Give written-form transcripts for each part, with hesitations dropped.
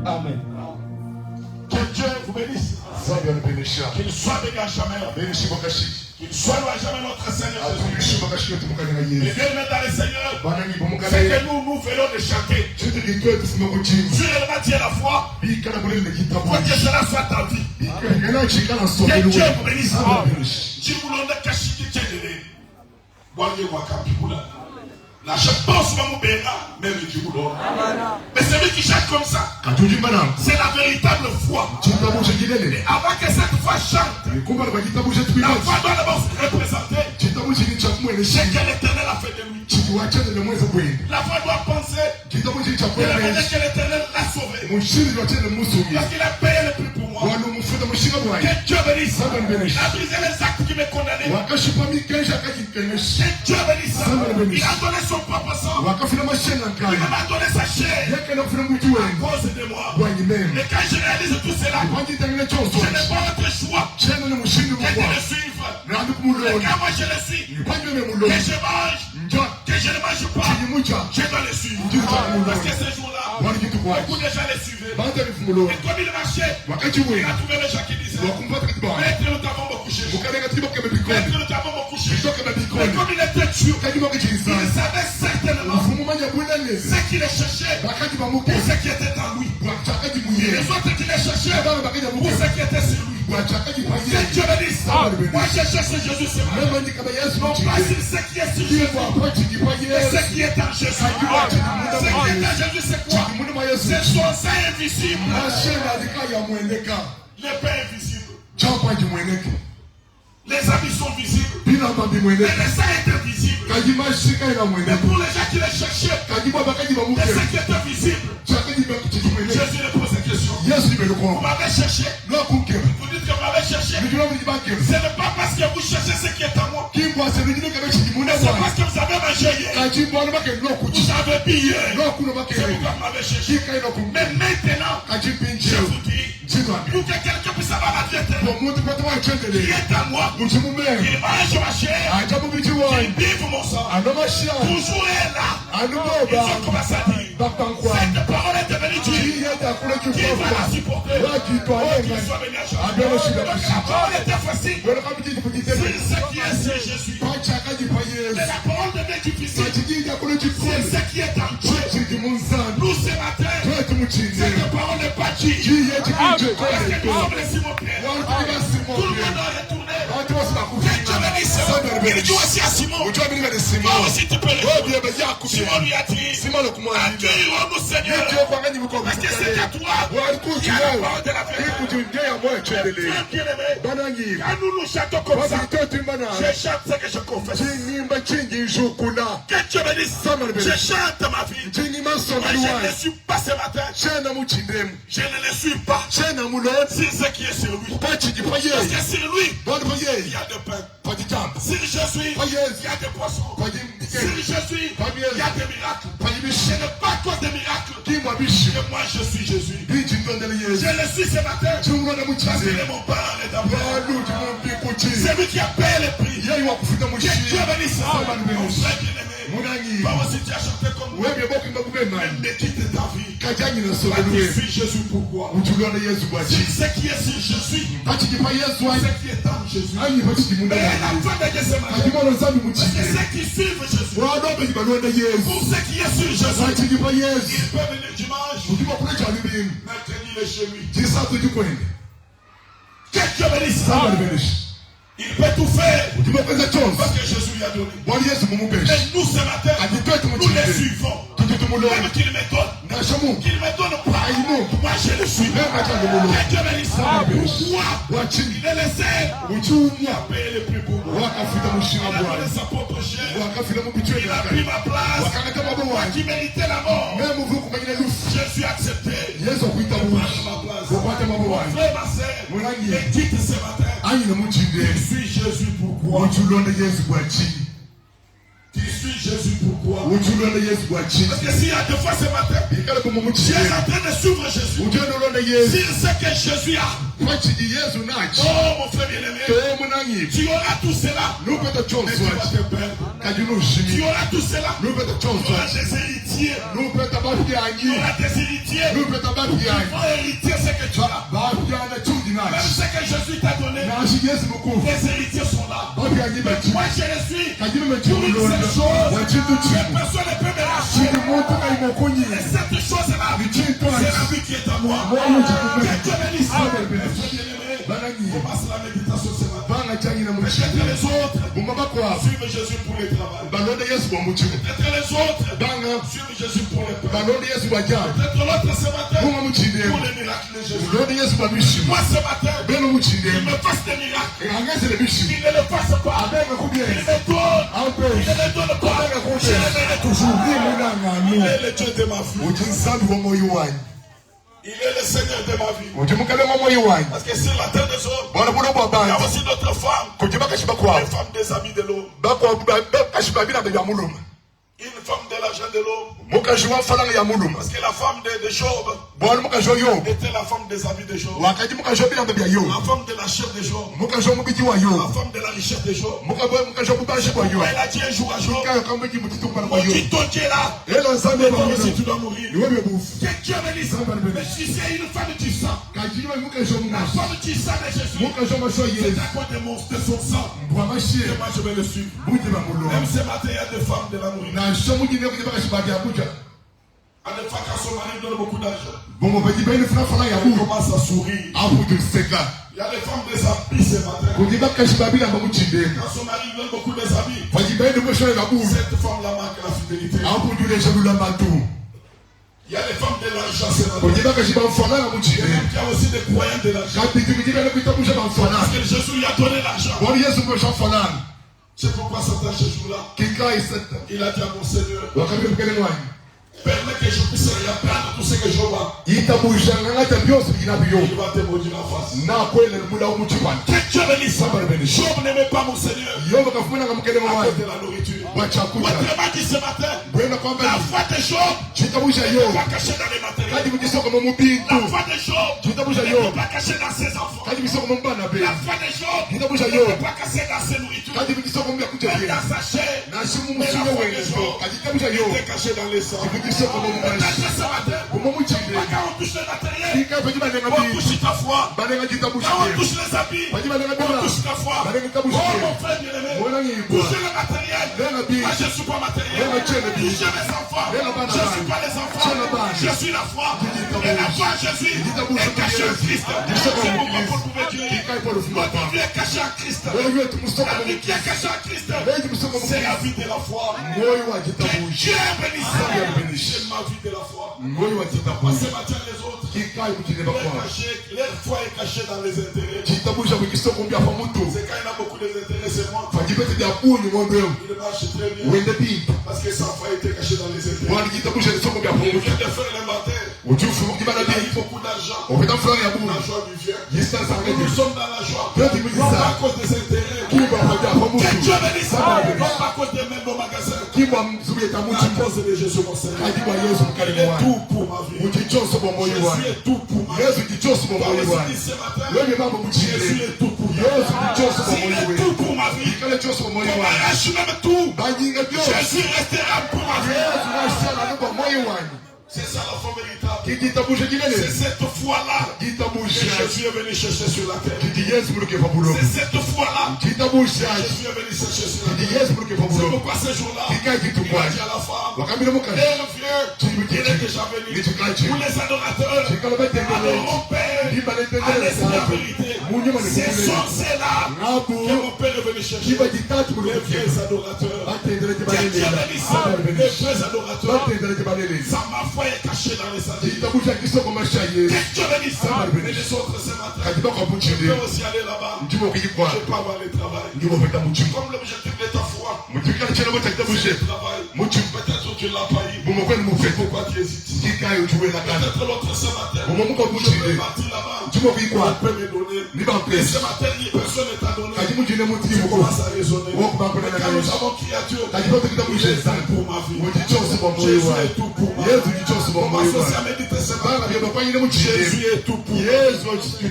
Amen. Que Dieu vous bénisse. Qu'il soit béni à jamais. Qu'il soit loué à jamais notre Seigneur Jésus. Et bien dans le Seigneur, c'est que nous venons de chanter. Sur le bâti à la foi, pour que cela soit ta vie. Que Dieu vous bénisse. La pense pas mon même du boulot. Mais celui qui chante comme ça, c'est la véritable foi. Et avant que cette foi chante, la foi doit d'abord se représenter ce que l'Éternel a fait de lui. La foi doit penser de la manière que l'Éternel l'a sauvé. Parce qu'il a payé le prix pour moi. Que Dieu bénisse. Il a brisé les actes qui me condamnaient. Que Dieu bénisse. Il a donné son propre sang. Il m'a donné sa chair à cause de moi. Et quand je réalise tout cela, je n'ai pas autre choix que de le suivre. Et quand moi je le suis, que je mange, que je ne mange pas, je dois le suivre. Parce que ce jour-là, beaucoup de gens le suivaient. Et comme il marchait, il a trouvé les gens qui disaient, maître, nous t'avons beaucoup cherché. Maître, nous t'avons beaucoup cherché. Mais comme il était sûr, il savait certainement ce qu'il cherchait pour ce qui était en lui. Les autres qui le cherchaient pour ce qui était sur lui. Que Dieu bénisse. Moi je cherche Jésus ce matin. Non pas sur ce qui est sur Jésus, mais ce qui est en Jésus. Ce qui est en Jésus c'est quoi? C'est son sein invisible. Le Père invisible. Les amis sont visibles. Mais le sein est invisible. Mais pour les gens qui les cherchaient, et ce qui est invisible, Jésus leur pose cette question. Vous m'avez cherché. Vous dites que vous m'avez cherché. Ce n'est pas parce que vous cherchez ce qui est à moi. Mais c'est parce que vous avez mangé hier. Vous avez bu hier. C'est pourquoi vous m'avez cherché. Mais maintenant, je vous dis, pour que quelqu'un puisse avoir la vie éternelle, qui est à moi, qui mange ma chair, qui vive mon sang, toujours est là. Ils ont commencé à dire, cette parole est devenue Dieu. Qui va la supporter? Qu'il soit béni à jamais. Donc la parole était facile. C'est ce qui est sur Jésus. Mais la parole devient difficile. C'est ce qui est en Dieu. Nous ce matin, cette parole n'est pas Dieu. Parce que nous sommes les Simon-Pierre. Tout le monde doit retourner. Il dit aussi à Simon. Toi aussi tu peux le faire. Simon lui a dit, accueille-moi mon Seigneur. Parce que c'est à toi qui a la parole de la vérité. Quand nous nous chantons comme ça, je chante ce que je confesse. Que Dieu bénisse. Je chante ma vie. Moi, je ne le suis pas ce matin. Je ne le suis pas. C'est ce qui est sur lui. Parce que sur lui, il y a de pain. Sur Jésus, il y a des poissons. Sur Jésus, il y a des miracles. Ce n'est pas à cause des miracles que moi je suis Jésus. Je le suis ce matin. Parce que mon Père est d'abord. C'est lui qui a payé le prix. Que Dieu bénisse. Mon frère bien-aimé, toi aussi tu as chanté comme moi. Même ne quitte ta vie. Sacrifie Jésus pourquoi? C'est ce qui est sur Jésus. kachikipa Yesu ceux qui est en Jésus. ayi bachikimunda Et la fin de Gethsemane. kachima nzambi Parce muchinde que ceux qui suivent Jésus. wadombe kibalonda Yesu Pour ceux qui est sur Jésus. kachikipa Yesu Il peut venir dimanche. ukiba kule chali bim Mercredi il est chez lui. jisatu jukwende Que Dieu bénisse. samba benesh Il peut tout faire. ukiba kweza chonse Parce que Jésus lui a donné. wali Yesu mumubeshi Et nous ce matin, adikwetu nous muchinde les suivons. tutumulo Même qu'il me donne. ndashamu Qu'il me donne pas. ayino Moi je le suis. Même attends le boulot. Que Dieu bénisse. Pourquoi wachini il est laissé uchumwa payer le prix pour moi. wakafika mushina Il a donné bwana sa propre chair. wakafika mubitwe Il a pris ma place. wakaleta mambo Moi wangu qui méritais la mort. même uvuka kumanyira lufu Je suis accepté. Yesu akuita Prendre bushi ma place. ukwate mambo wangu Frère, ma sœur, Mwanangi. et dites ce matin, anyina muchinde tu suis Jésus pourquoi? uchulonde Yesu bwachini Tu suis Jésus pourquoi? uchulonde Yesu bwachini Parce que s'il y a deux fois ce matin, ikale kuma tu muchinde es en train de suivre Jésus. ugendo londe Yesu S'il sait que Jésus a, bwachini Yesu nachi oh mon frère bien-aimé, to munangi tu auras tout cela, nupeta mais chonso tu vas wachi te perdre. kajino Tu ushimi auras tout cela, nupeta tu chonso auras wachi des héritiers, nupeta tu bafyanyi auras des héritiers, nupeta qui bafyanyi vont hériter ce que tu as. bafyana chudi Même nachi ce que Jésus t'a donné, nachi Yesu mukufu les héritiers sont là. bafyanyi bachi Moi je le suis. kajino Pour une mechimulonda seule chose, wachintu que chimu personne ne peut me lâcher. chini muntu kaimokonyi Et cette chose-là, c'est la vie qui est à moi. Que Dieu bénisse. Bien-aimé, bananyi commence la méditation ce matin. banga chanyina Peut-être muchinde les autres bumaba kwabo suivent Jésus pour le travail. balonde Yesu bwamuchinde Peut-être les autres banga suivent Jésus pour le peuple. balonde Yesu bwajana Peut-être l'autre ce matin bunga muchinde pour les miracles de Jésus. balonde Yesu bwamishima Moi ce matin, beno muchinde il me fasse des miracles. angazele bishima Il ne le fasse pas. abenga Il kubyeza me donne. ampe Il ne me donne pas. abenga Je kubyeza le mérite toujours. ndi Il munanganu est le Dieu de ma vie. uti nsambi w'omwoyo wanyu Il est le Seigneur de ma vie. uti mukabe w'omwoyo wanyu Parce que sur la terre des hommes, bwana buno bwa il y a bantu aussi d'autres femmes. kuti bakashiba Les kwabo femmes des amis de l'homme. bakashiba bilanga bya muluma Une femme de l'argent de l'homme. mukazi wa falanga ya muluma Parce que la femme de Job bwana mukazi wa yobu était la femme des amis de Job. wakati mukazi wa bilanga bya yobu La femme de la chair de Job. mukazi wa mubiji wa La yobu femme de la richesse de Job. mukazi wa bubashi bwa yobu Elle a dit un jour à Job, kayo kamweki mutitu kubana kwa maudit yobu ton Dieu là. ela nsambi Et toi aussi wa tu dois mourir. iwe byebufu Que Dieu bénisse. Mais si c'est une femme du sang, kajima mukazi wa la mumaso femme du sang de Jésus, mukazi wa masho c'est yesu à quoi démonstrer son sang. bwamashe Et moi je vais le suivre. buti bamuloma Même ce matin, il y a des femmes de la nourriture. nasho mugine kuti bakashiba bya kuja À des fois, quand son mari donne beaucoup d'argent, bongo bajibaini funa fala ya elle bulu commence à sourire. aputu seka Il y a des femmes des habits ce matin. kuti bakashiba bilanga muchindema Quand son mari donne beaucoup des habits, bajibaini kwesholela bulu cette femme-là manque la fidélité. aputu leshalula matu Il y a des femmes de l'argent ce matin. kuti bakashiba mfana na Il y a muchindema même qui a aussi des croyants de l'argent. kati kimijibele kuitamusha bamfana Parce que Jésus lui a donné l'argent. wali yesu mwesha mfana C'est pourquoi Satan ce jour-là, kikai seta il a dit à mon Seigneur, wakati mkele wanyu permets que je puisse rien prendre tout ce que je vois. itamusha ngata byose binabyo Il va te maudire en face. na kwele muda umuchipana Que Dieu bénisse. Job n'aimait pas mon Seigneur yoba kafumana ngamukele à cause wanyu de la nourriture. wachakuja Autrement dit ce matin, bwena kwamba la foi de Job chitamusha n'est yo pas cachée dans les matériaux. kadi mukisoko mu bintu La foi de Job chitamusha n'est yo pas cachée dans ses enfants. kadi misoko mu bana be La foi de Job chitamusha yo n'est pas cachée dans ses nourritures. kadi mukisoko mu yakuja Même ye dans sa chair, nashimu mais la musinyo foi de wenezo Job kadi chitamusha yo était cachée dans les sangs. mukisoko mu Peut-être mubashi ce matin, mu muchinde quand on touche le matériel, kika peji banenga on bi touche ta foi. banenga chitamusha Quand on ye touche les habits, peji banenga on bela touche ta foi. banenga Oh chitamusha ye mon frère bien-aimé, mwana ngibwa toucher le matériel. lenga bi Moi je ne suis pas matériel. Lenga chene bi Toucher mes enfants. Lenga bana Je ne bana. suis pas les enfants. Chene bana. Je suis la foi. Jijita Et la bushi. foi en Jésus Jijita bushi est cachée en Christ. Jijita C'est bushi. pourquoi Paul pouvait dire, kikai polo fuma votre vie est cachée en Christ. wewe wetu musoko La mu vie qui est cachée en Christ, wewe musoko mu c'est la vie de la foi. moyo wa Que chitamusha Dieu bénisse. Dieu bénisse. C'est ma vie de la foi. moyo wa Pas chitamusha ce matin les autres. kikai kuchindeba kwa Leur foi est cachée dans les intérêts. chitamusha mukisoko mbya pa mutu C'est quand il a beaucoup d'intérêts, c'est moi. fajibete bya kunyu ngombe Il marche très bien. wende pinto Parce que sa foi était cachée dans les intérêts. wali chitamusha lisoko mbya pa Il mutu vient de faire l'inventaire. ujufu mukibala Il a eu bi beaucoup d'argent. opeta fulani ya bulu La joie lui vient. yista sange Nous sommes dans la joie. Dieu dit, Non pas à cause des intérêts. kiba paja pa Que mutu Dieu bénisse. Non pas à cause des mêmes au magasin. kiba mzuri ta À mutu cause de Jésus mon Seigneur. kadiba yesu Il mukali est mwa tout pour ma vie. uchichoso kwa moyo Jésus wangu est tout pour ma vie. yesu chichoso kwa Toi moyo aussi wangu dis ce matin. wewe mambo Jésus muchinde est tout pour yesu moi. chichoso kwa S'il moyo est wangu tout pour ma vie. ikale choso kwa moyo On wangu arrache même tout. banyinga byose Jésus restera pour ma vie. yesu nashana kwa moyo wangu C'est ça la foi véritable. C'est cette foi-là que Jésus est venu chercher sur la terre. C'est cette foi-là que Jésus est venu chercher sur la terre. C'est pourquoi ce jour-là, il a dit à la femme, et le vieux, il est déjà venu. Pour les adorateurs, allez mon Père, allez la vérité. C'est sorciers-là que mon Père est venu chercher. Les vrais adorateurs. Les vrais adorateurs. Ça ma foi est cachée dans les sadiques. Que Dieu bénisse ça. Et les autres ce matin. Je peux aussi aller là-bas. Je peux avoir le travail. Comme l'objectif de ta foi. C'est travail. Peut-être tu l'as pas eu. Pourquoi tu hésites? Peut-être l'autre ce matin. Je peux partir là-bas. Tu peux me donner. Et ce matin, personne ne t'a donné. Tu commences à raisonner. Mais quand nous avons crié à Dieu, il est tout pour ma vie. Jésus est tout pour ma vie. On va associer à méditer ce matin. Jésus est tout pour ma vie. Il est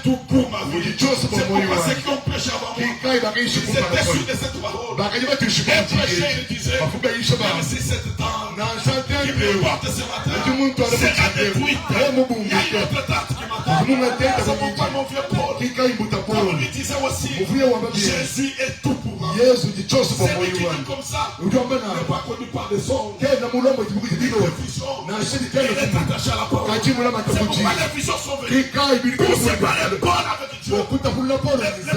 tout pour ma vie. C'est pourquoi ceux qui ont prêché avant moi, ils étaient sûrs de cette parole. Et prêcher, il disait, même si cette tente qui me porte ce matin sera détruite, il y a une autre tente qui m'attend. C'est pourquoi mon vieux Paul, comme on lui disait aussi, Jésus est tout pour moi. C'est lui qui dit comme ça, il n'est pas connu par des songes. Il est attaché à la parole. C'est pourquoi les visions sont venues pour séparer le bon avec Dieu. Les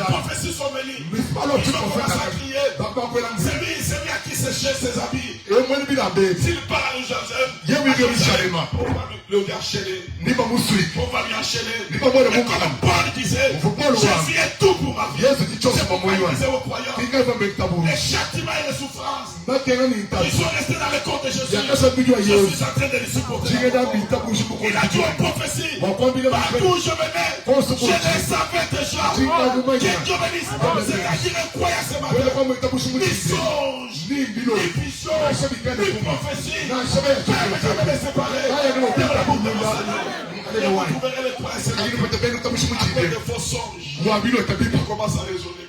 prophéties sont venues. Ils ont commencé à crier. C'est lui à qui sécher ses habits. S'il parle à Jérusalem, on va le enchaîner. On va lui enchaîner. Et comme Paul disait, Jésus est tout pour ma vie. C'est pourquoi il disait aux croyants, les châtiments et les souffrances, ils sont restés dans le corps de Jésus. Je suis en train de les supporter. Il a dit aux prophéties, partout où je venais, je les savais déjà. Que Dieu bénisse. C'est-à-dire qu'il croyait ce matin. Ni songe, ni vision, ni prophétie. Je vais les séparer. Et vous trouverez les princes avec de faux songes. On commence à raisonner.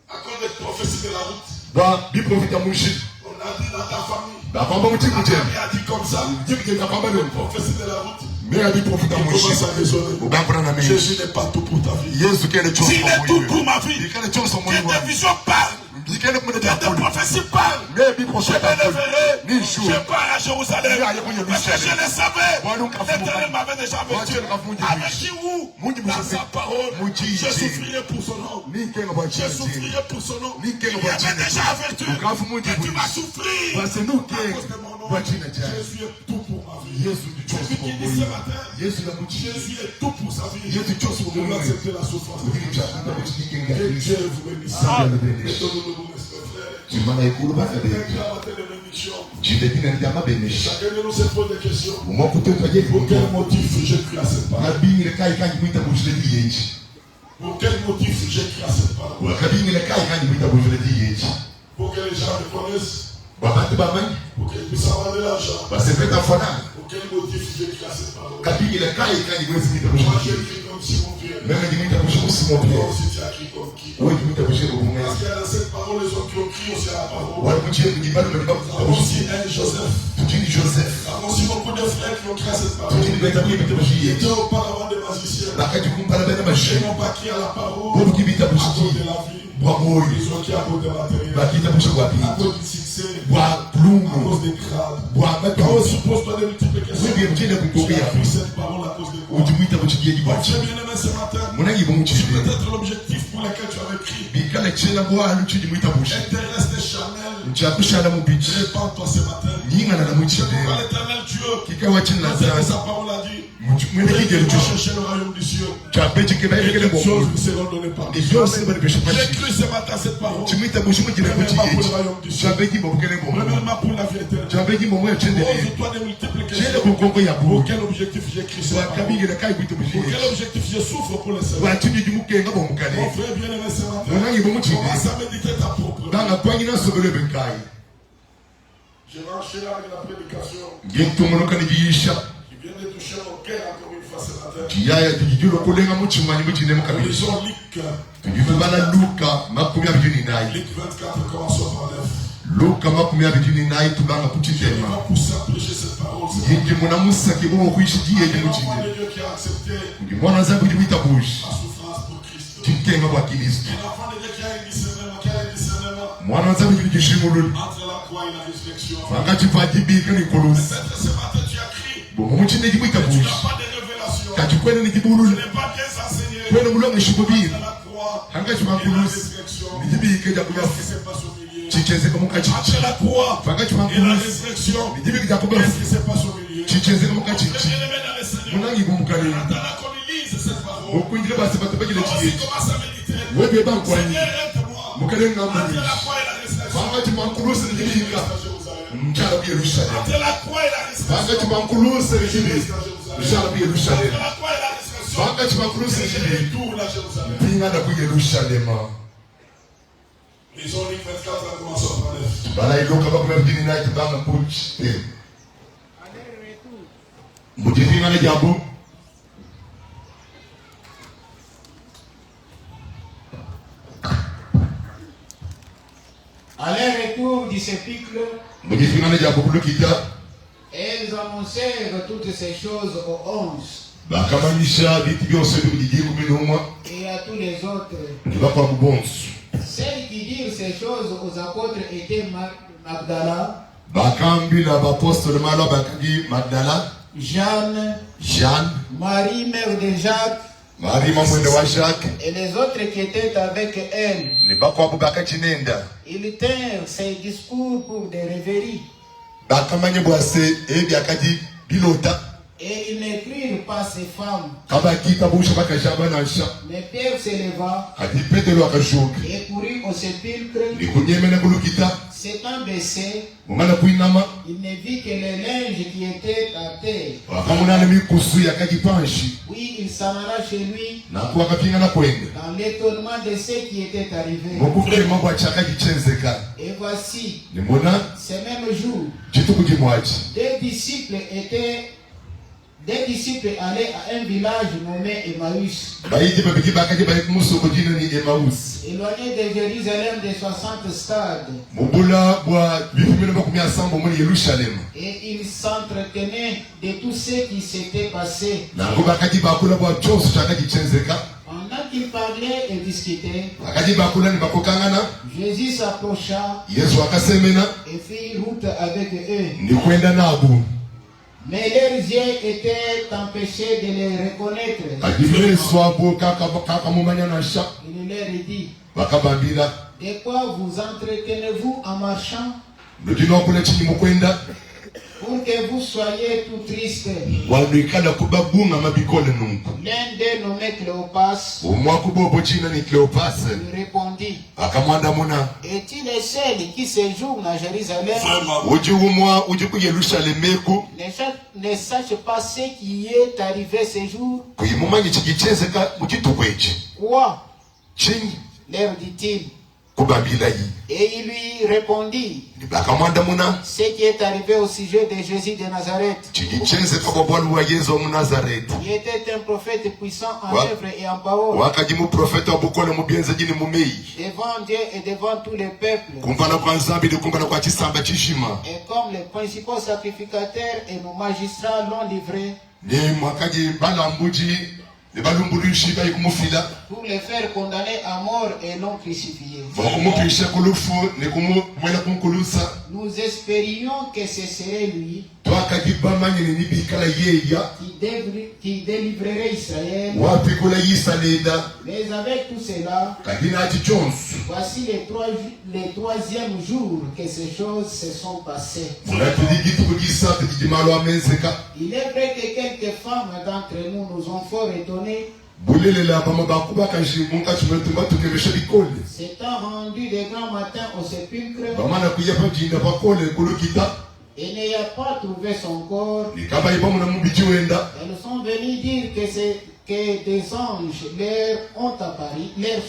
À cause des prophéties de la route. On a dit dans ta famille. Ta famille a dit comme ça. Les prophéties de la route. On commence à raisonner. Jésus n'est pas tout pour ta vie. S'il est tout pour ma vie, que tes visions parlent. Que tes prophéties parlent. Je me leverai. Je pars à Jérusalem. Parce que je le savais. L'Éternel m'avait déjà averti. Avec qui où? Dans sa parole. Je souffrirai pour son nom. Je souffrirai pour son nom. Il m'avait déjà averti. Que tu vas souffrir. À cause de mon nom. Jésus est tout pour ma vie. Celui qui dit ce matin, Jésus est tout pour sa vie. On va accepter la souffrance. Que Dieu vous bénisse. Mettons-nous debout, mes frères. Chacun de nous se pose des questions. Pour quel motif j'écris à cette parole? Pour quel motif j'écris à cette parole? Pour que les gens me connaissent. Pour qu'ils puissent avoir de l'argent. Pour quel motif j'écris à cette parole? Moi j'écris comme Simon Pierre. Toi aussi tu as écrit comme qui? Parce que dans cette parole, les autres qui ont crié aussi à la parole. Avons aussi un Joseph. Avons aussi beaucoup de frères qui ont crié à cette parole. Ils étaient auparavant des magiciens. Ils n'ont pas crié à la parole à cause de la vie. Ils ont crié à cause de matériel. À cause du succès. À cause des crânes. Toi aussi pose-toi de multiples questions. Tu as pris cette parole à cause de quoi? Dieu bien-aimé ce matin. Peut-être l'objectif pour lequel tu avais crié. Intéresse tes charnels. Répands-toi ce matin. C'est pourquoi l'Éternel Dieu, dans sa parole a dit, tu chercher le royaume du ciel. Et les choses vous seront données par Dieu. J'ai cru ce matin cette parole. Premièrement pour le royaume du ciel. Premièrement pour la vie éternelle. Pose-toi des multiples questions. Pour quel objectif j'écris ce matin? Pour quel objectif je souffre pour le Seigneur? Mon frère bien-aimé ce matin, commence à méditer ta propre vie. Je vais enchaîner avec la prédication qui vient de toucher mon cœur encore une fois ce matin. Nous lisons Luc 24, commençons par 9. Je vais pousser à prêcher cette parole ce Yindi munamusa kibo kuishikia Il y a un enfant yimujinga. de Dieu qui a accepté Mwana zangu jimita bush. la souffrance pour Christ. Jimkenga kwa Kristo. Un enfant de Dieu qui a un discernement, Mwana zangu jimjishimulul. entre la croix et la résurrection. Wakati fadibika ni kolus. Peut-être ce matin tu as crié, Bomo mchinde jimita mais tu bush. n'as pas de révélation. Kachukwene ni Tu kibulul. n'es pas bien enseigné. Kwene mulongo shikubiri. Entre la croix Hanga et la chimakulus. résurrection. Nijibike Qu'est-ce jakuya. qui se passe au milieu? Chicheze kama kachi. Entre la croix Wakati et la chimakulus. résurrection, Nijibike jakuya. qu'est-ce qui se passe au milieu? Chicheze kama kachi. Le bien-aimé dans le Seigneur, Munangi kumukale. attends qu'on lise cette parole. Okwinjira basi batapaki le Toi aussi chiye. commence à méditer. Wewe bankwani. Seigneur, aide-moi. Mukale Entre ngamani. la croix et la résurrection. Wakati mankulus nijibika. À Jérusalem. Mchana bi Yerusalem. Entre la croix et la résurrection. Wakati mankulus nijibika. Mchana bi Yerusalem. Entre la croix et la résurrection. Wakati mankulus Je nijibika. retourne à Jérusalem. Pinga na ku Yerusalem. Lisons Luc 24, à commencer par 9. Bala iloka bakuna bidini na kibanga puch. Mujipinga na jambo. À leur retour du sépulcre, Mujipinga na jambo kulukita. elles annoncèrent toutes ces choses aux 11 Bakamanyisha biti byose bigiye kuminumwa. et à tous les autres. Ndibakwa mubonso. Celles qui dirent ces choses aux apôtres étaient Magdala, Bakambi na bapostole malo bakagi Magdala, Jeanne, Jeanne, Marie, mère de Jacques, Marie mamwende wa Jacques. et les autres qui étaient avec elle. Nibakwa bubakati nenda. Ils tinrent ces discours pour des rêveries. Bakamanye bwase ebyakadi bilota. Et ils n'écrirent pas ces femmes. Kabaki kabusha bakajaba na sha. Mais Pierre s'éleva Ati Petero akashuka. et courut au sépulcre. Nikunyemene kulukita. S'étant baissé, Mungana kuinama. il ne vit que les linges qui étaient à terre. Wakamunana mikusu yakajipanshi. Puis il s'en alla chez lui Na kuwakapinga na kwenda. dans l'étonnement de ce qui était arrivé. Mukufure mambo achaka kichenzeka. Et voici, Nimona ce même jour, jitu kujimwachi. des disciples allaient à un village nommé Emmaüs, Baiji babiki bakaje bayi kumusoko jina ni Emmaus. éloigné de Jérusalem de 60 stades. Mubula bwa bifumino makumi asambo muri Yerusalem. Et ils s'entretenaient de tout ce qui s'était passé. Na ko bakaji bakula bwa chose chaka kichenzeka. Pendant qu'ils parlaient et discutaient, Bakaji bakula ni bakokangana. Jésus s'approcha Yesu akasemena et fit route avec eux. ni kwenda nabo. Mais leurs yeux étaient empêchés de les reconnaître. Kadimile swabo kaka mumanya na sha. Il leur dit, Bakabambira. de quoi vous entretenez-vous en marchant Ndino kule chini mukwenda. pour que vous soyez tout tristes? Walikala kubabunga mabikole nungu. L'un d'eux nommé Cléopas Umwaku bobo china ni Cleopas. lui répondit, Akamwanda muna. est-il le seul qui séjourne à Jérusalem? Vraiment. Uji umwa uji ku Yerusalem eku. Ne sache pas ce qui est arrivé ce jour? Kuyimumanyi chikichenzeka mukitukweki. Quoi? Chini Leur dit-il. kubambira yi. Et il lui répondit, Bakamwanda muna. ce qui est arrivé au sujet de Jésus de Nazareth. Chikichenzeka kwa bwana wa Yesu mu Nazareth. Il était un prophète puissant en Wa- œuvre et en parole, Wakaji mu profeta wabukole mu byenze jini mumei. devant Dieu et devant tous les peuples. Kumvana kwa nzambi ni kumvana kwa chisamba chishima. Et comme les principaux sacrificateurs et nos magistrats l'ont livré Ni mwakaji balambuji ni balumbulushi bayi kumufila. pour les faire condamner à mort et l'ont crucifié. Bakumupisha kulufu ni kumwela kumkulusa. Nous espérions que ce serait lui Twakaji bamanye ni nibikala yeya. qui délivrerait Israël. Wapi kula yisalenda. Mais avec tout cela, Kadina ati Jones. voici le troisième jour que ces choses se sont passées. Munatuligi tukugisa tukijimalo amenzeka. Il est vrai que quelques femmes d'entre nous nous ont fort étonnés, Bulele la bama bakuba kaji munga tumetumba tukemesha bikole. s'étant rendus de grand matin au sépulcre Bamana kuyapa jinda bakole kulukita. et n'ayant pas trouvé son corps. Nikaba ibamu na mubiji wenda. Elles sont venues dire que des anges leur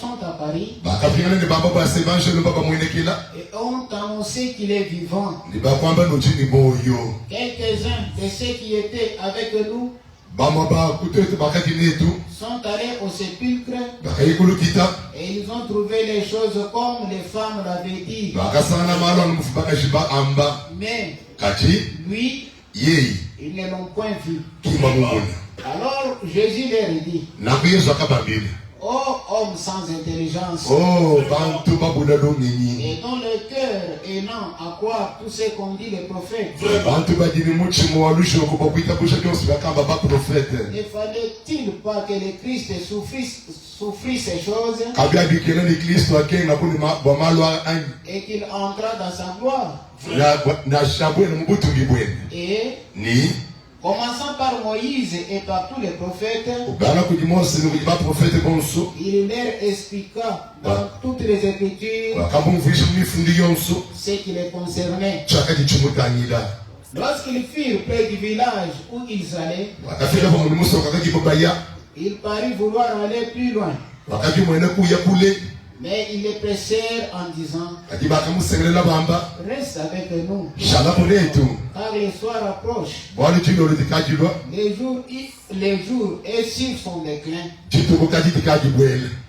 sont apparus Bakapingana ni baba base banje no baba mwenekela. et ont annoncé qu'il est vivant. Ni bakwamba no jini boyo. Quelques-uns de ceux qui étaient avec nous Bama ba kutete bakati netu. sont allés au sépulcre Bakayikulukita. et ils ont trouvé les choses comme les femmes l'avaient dit. Bakasana malo no mufubaka jiba amba. Mais Kati lui, Ils ne l'ont point vu. Alors Jésus leur dit, ô homme sans intelligence, et dont le cœur est lent à croire tout ce qu'ont dit les prophètes, ne fallait-il pas que le Christ souffrit ces choses et qu'il entra dans sa gloire? Et commençant par Moïse et par tous les prophètes, il leur expliqua dans toutes les Écritures ce qui les concernait. Lorsqu'ils furent près du village où ils allaient, il parut vouloir aller plus loin. Mais ils les pressèrent en disant, reste avec nous, car le soir approche. Les jours et sur son déclin.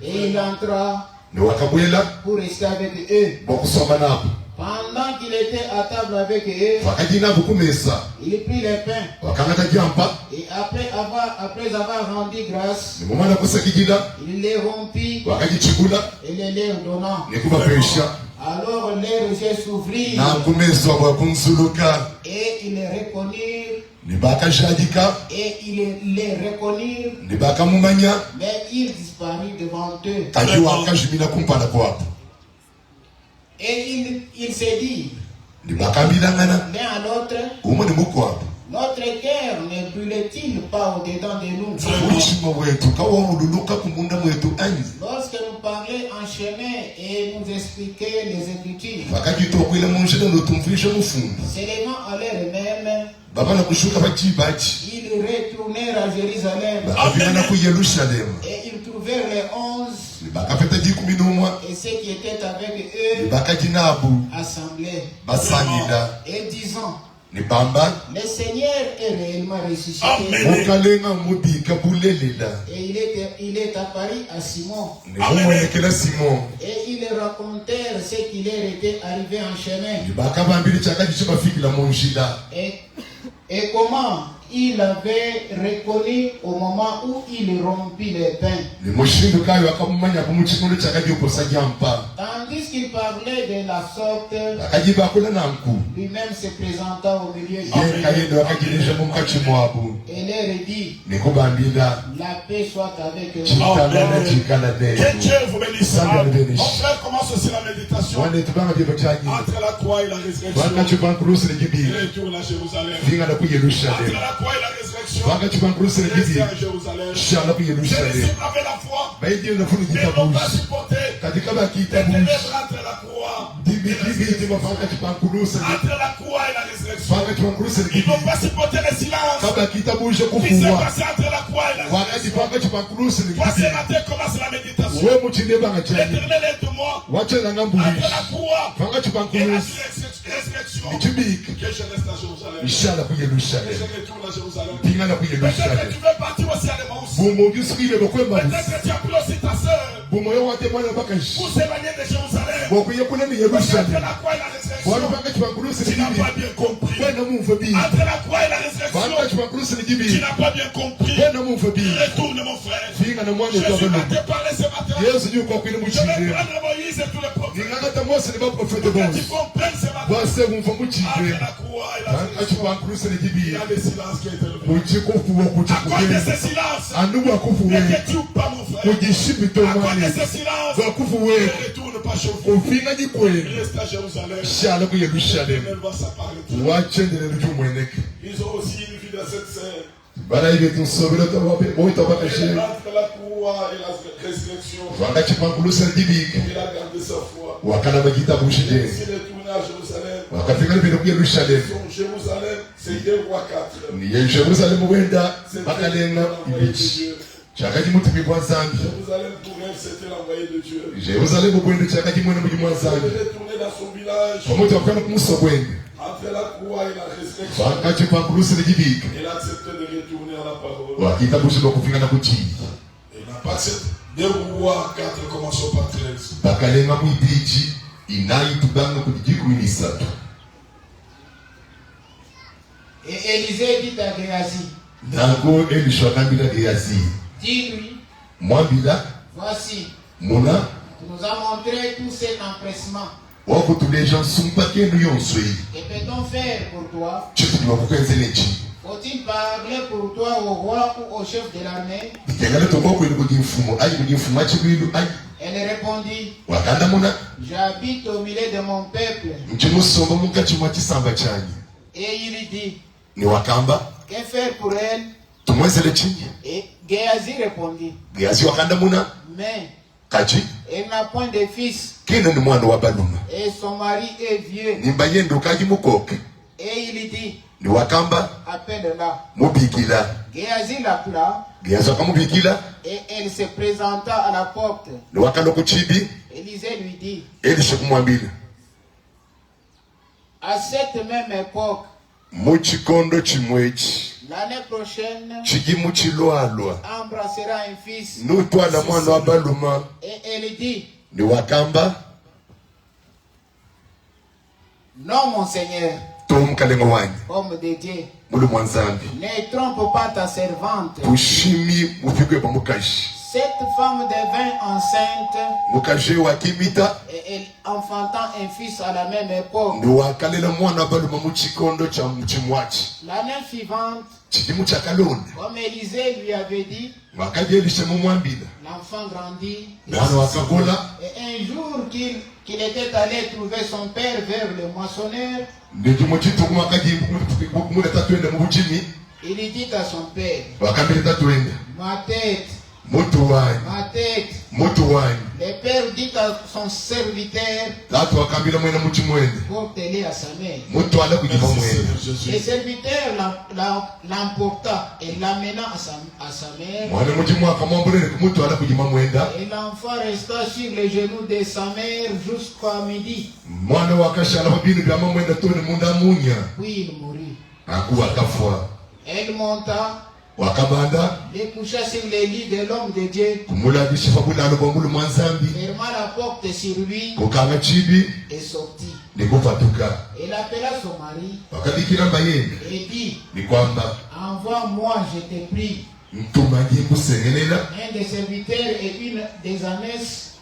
Et il entra pour rester avec eux. Pendant qu'il était à table avec eux, il prit le pain. Et après avoir rendu grâce, il les rompit et les leur donna. Alors les yeux s'ouvrirent et ils les reconnurent. Et ils les reconnurent, mais il disparut devant eux. Et il s'est dit l'un à l'autre, notre cœur ne brûlait-il pas au-dedans de nous lorsque nous parlions en chemin et nous expliquions les Écritures? Seulement à l'heure même, ils retournèrent à Jérusalem. Et ils trouvèrent les 11 et ceux qui étaient avec eux assemblés et disant, le Seigneur est réellement ressuscité. Et il est apparu à Simon. Et ils racontèrent ce qui leur était arrivé en chemin. Et comment il avait reconnu au moment où il rompit les pains. Tandis qu'il parlait de la sorte, lui-même se présentant au milieu d'eux et leur dit, la paix soit avec eux. Que Dieu vous bénisse. Mon frère commence aussi la méditation entre la croix et la résurrection. Il retourne à Jérusalem. Entre la croix et la résurrection, il reste à Jérusalem. Les disciples avaient la foi, mais ils n'ont pas supporté les ténèbres entre la croix. Entre la croix et la résurrection, ils n'ont pas supporté le silence qui s'est passé entre la croix et la résurrection. Toi, ce matin, commence la méditation. L'Éternel est de moi. Entre la croix et la résurrection, que je reste à Jérusalem. Que je retourne à Jérusalem. Peut-être que tu veux partir aussi à l'Emmaüs. Peut-être que tu as pris aussi ta soeur pour s'éloigner de Jérusalem. Entre la croix et la résurrection, tu n'as pas bien compris. Entre la croix et la résurrection, tu n'as pas bien compris. Retourne mon frère. Jésus va te parler ce matin. Je vais prendre Moïse et tous les prophètes. Pour que tu comprennes ce matin. Entre la croix et la résurrection, il y a des silences qui étaient levés. À cause de ce silence, ne te tue pas mon frère. À cause de ce silence, ne retourne pas chez vous. Reste à Jérusalem. Il va s'apparaître. Ils ont aussi une vie dans cette scène. Entre la croix et la résurrection, il a gardé sa foi. Il s'est retourné à Jérusalem. Jérusalem, c'est 2 rois 4. C'est Jérusalem pour elle, c'était l'envoyé de Dieu. Il est retourné dans son village. Entre la croix et la résurrection, il a accepté de retourner à la parole. Il n'a pas accepté. 2 rois 4, commençons par 13. Et Élisée dit à Géasi, Nango Elisha Nambila Géasi. dis-lui, Mwambila, voici, Mona, tu nous as montré tout cet empressement. wako tous les gens sont pas qui nous ont suivi. Que peut-on faire pour toi? Tu sais pourquoi c'est les chi. Faut-il parler pour toi au roi ou au chef de l'armée? Dikengale to boko ile kuji mfumo, ayi kuji mfumo achi bilu ayi. Elle répondit, Wakanda mona, j'habite au milieu de mon peuple. mchimu somba mungachi mwachi samba chanyi. Et il dit, Ni wakamba, que faire pour elle? tumwezele chi. Et Géasi répondit, Géasi wakanda mona, mais kachi. elle n'a point de fils Kene ni mwana wa baluma. et son mari est vieux. Nimba yendo kaji mukoke. Et il dit, Ni wakamba, appelle-la. mubikila. Géasi l'appela Géasi wakamubikila. et elle se présenta à la porte. Ni wakanda kuchibi. Élisée lui dit, Elisha kumwambila. à cette même époque, Muchikondo chimwechi. l'année prochaine, Chigimu chilwalwa. embrassera un fils. Nutwala mwana wa baluma. Et elle dit, Ni wakamba, non mon Seigneur, tomkalengo wanyi. homme de Dieu, Mulu mwanzambi. ne trompe pas ta servante. Pushimi mupigwe pa mukashi. Cette femme devint enceinte Mukashi wa kimita. et elle enfantant un fils à la même époque. Ni wakalela mwana wa baluma muchikondo cha mchimwachi. L'année suivante, Chigimu cha kalonde. comme Élisée lui avait dit, Wakaji Elisha mumwambila. l'enfant grandit. Mwana wakagola. Et un jour qu'il était allé trouver son père vers le moissonneur, Ndijumu chituku wakaji kumuleta twende mubujimi. il dit à son père, Wakamileta twende. ma tête, Mutu wanyi. ma tête. Mutu wanyi. Le père dit à son serviteur, Tatu wakamila mwene muchimwende. porte-le à sa mère. Mutu ala kujiba mwende. Le serviteur l'emporta et l'amena à sa mère. Mwana muchimu akamwambulele mutu ala kujima mwenda. Et l'enfant resta sur les genoux de sa mère jusqu'à midi. Mwana wakashala mabinu bya mwenda tone munda munya. Puis il mourut. Akuwa kafwa. Elle monta, Wakabanda. les coucha sur les lits de l'homme de Dieu, Kumulabisha fabulalo bwambulu mwanzambi. ferma la porte sur lui Kukanga chibi. et sortit. Nikufatuka. Elle appela son mari Wakadikira mbayende. et dit, Ni kwamba envoie-moi, je te prie, mtumanyi kusengelela. un des serviteurs et une des ânesses,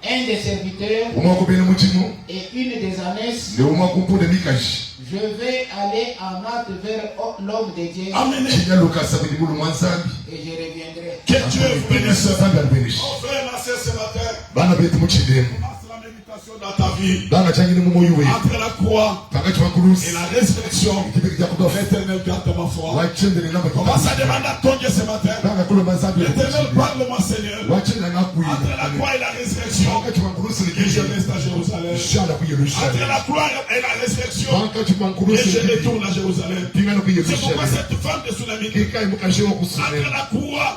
un des serviteurs Umwakubene muchimu. et une des ânesses. Ni umwakumpude mikashi. Je vais aller en hâte vers l'homme de Dieu Amen. Chinya lukasa bidi mulu mwanzambi. et je reviendrai. Que Dieu vous bénisse. Zambi alibenishi. On fait la sœur ce matin. Bana betu muchidemu. Passe la méditation dans ta vie. Bana changini mumoyuwe. Entre la croix Pakati et wankulusi. la résurrection, Kipiki cha kudofu. l'Éternel garde ma foi. Wachende nilamba Commence à demander à ton Dieu ce matin. Bana kule manzambi. L'Éternel parle-moi Seigneur. Wachende na kuyi. Entre la croix et la résurrection, Wakati wankulusi ni que je kiji. reste à Jérusalem. Shala kuyi Entre Yerusalemu. la croix et la résurrection, Wakati et wankulusi je ni kiji. retourne à Jérusalem. Pingana kuyi C'est pourquoi Yerusalemu. cette femme de Tsunami, Kikai mukashi wa entre kusunema. la croix,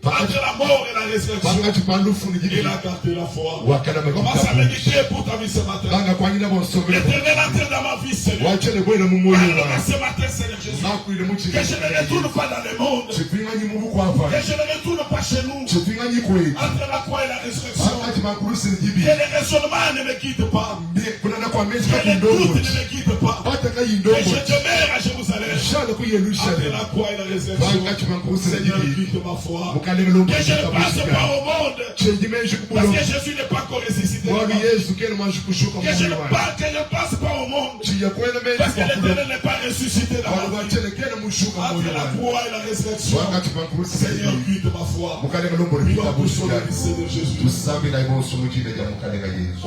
entre la mort et la résurrection, Wakati pandufu ni il kiji. a gardé la foi. Wakana Commence à makitabu. méditer pour ta vie ce matin. Bana kwa nyina bonsomele. L'Éternel entre dans ma vie, Seigneur. Wachende bwele mumoyo Parle-moi wa. ce matin, Seigneur Jésus. Nakuile Que muchidemu. je ne retourne pas dans le monde. Chipinganyi mubu kwa hapa. Que je ne retourne pas chez nous. Chipinganyi kwetu. Entre la croix et la résurrection. Wakati mankulusi ni jibi. Que les raisonnements ne me guident pas. Kuna kwa mechi Que kati les ndogo. doutes ne me guident pas. Hata kai Que ndogo. je demeure à Jérusalem. Shala kuyi Entre Yerusalemu. la croix et la résurrection. Wakati mankulusi ni Seigneur, jibi. guide ma foi. Mukalenge lo Que je ne passe pas au monde. Chenjimenshi Parce kubulo. que Jésus n'est pas encore ressuscité. Mwami Yesu kene mwanji kushuka Que je mwili ne wake. passe pas au monde. Chiya kwele menji Parce que kwa kulo. l'Éternel n'est pas ressuscité dans Wale ma vie. wachele kene mushuka Entre mwili la wake. croix et la résurrection. Wakati mankulusi ni Seigneur, jibi. guide ma foi. Mukalenge lo mbole Prions pita pour son bushikani. Seigneur Jésus. Tusambi na imonsu mujine ja mukalenga Yesu.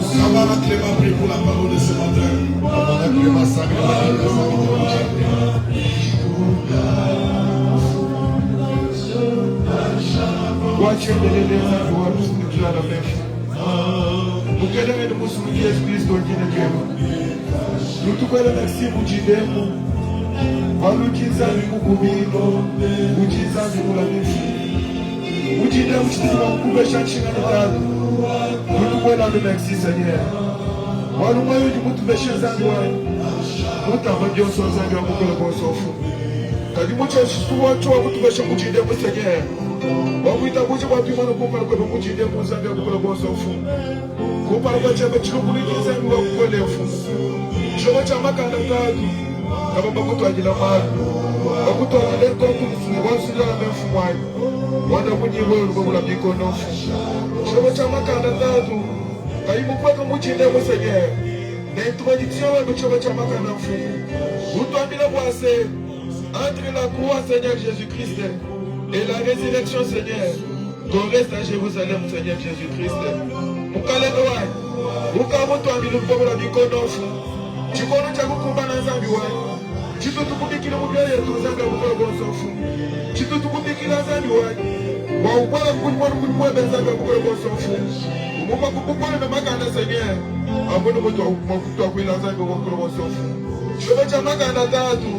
Samara Clément prie pour la parole de ce matin. Baba klema sami na baba sami na mujine. Wachiendeleza kuwaruhusu na mema. Mukele musu Yesu Kristo jina jema. Nutukwele merci mujidemu. walukiza mikukubilo ukiza mikulabifu ujide uchitima ukubesha nshinga nitatu mutukwela lumeksi Seigneur walumwayo di mutubeshe zangi wayo mutamba jonso zangi wakukula bonsofu kadi mucha shisuwa chwa kutubeshe mujide mu Seigneur wakuita kuchi wapimano kumpala kwebe mujide mu zangi wakukula bonsofu kumpala kwa chebe chilukuli zangi wakukule ufumu shoba cha makanda tatu kabamba kutwajila malu wakutwajile kokumfumu wansula mefumwayo wanda kunyiwe ulubabula mikonofu shoba cha makanda tatu kaimupaka mujinde mu Seigneur n'introduction de shoba cha makanda mfumu utwambila kwase entre la croix Seigneur Jésus-Christ et la résurrection Seigneur qu'on reste à Jérusalem Seigneur Jésus-Christ mukalendo wayo ukamutwambila ulubabula mikonofu chikono cha kukumbana zambi wayo chitutukubikile mubya yetu zambi akukola bonsofu chitutukubikile zambi wayo waukwala kulimwebe zambi akukola bonsofu umuma kukukwala na makanda Seigneur ambone mutu wakwila zambi akukola bonsofu shoba cha makanda tatu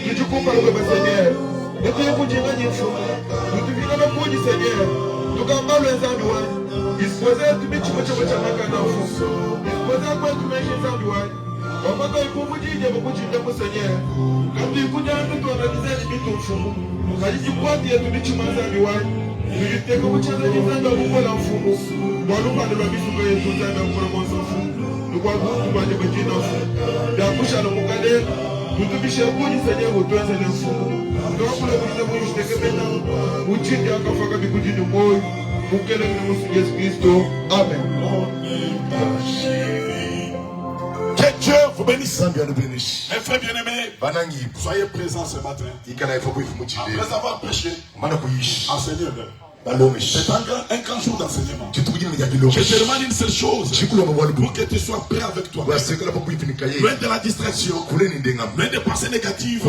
tuchikupa lukebe Seigneur netuye kujinga nyifu tutubina na kuji Seigneur tukambalwe zambi wayo ispoze tubichimo choba cha makanda ufu ispoze kwe tumeshi zambi wayo wamaka ikumujije mukujinde mu Seigneur kandi ikujande tuanalizeni bitu mfumu kalijikwati yetu bichima zambi wayo tuyiteka mucheze nizanga kukola mfumu walupande lwa bisuko yetu zanga kukola bonsofu tukwakutu banje bejina mfumu dakusha no mukale tutubishe kuji Seigneur utwenze ne mfumu tukakula kujize mujiteke bena uchinde akafaka bikujinde moyo mukele ni musu Yesu Kristo amen. Que Dieu vous bénisse. Mes frères bien-aimés, soyez présents ce matin. Après avoir prêché, enseignez-le. C'est un grand jour d'enseignement. Je te demande une seule chose, pour que tu sois prêt avec toi. Loin de la distraction, loin des pensées négatives,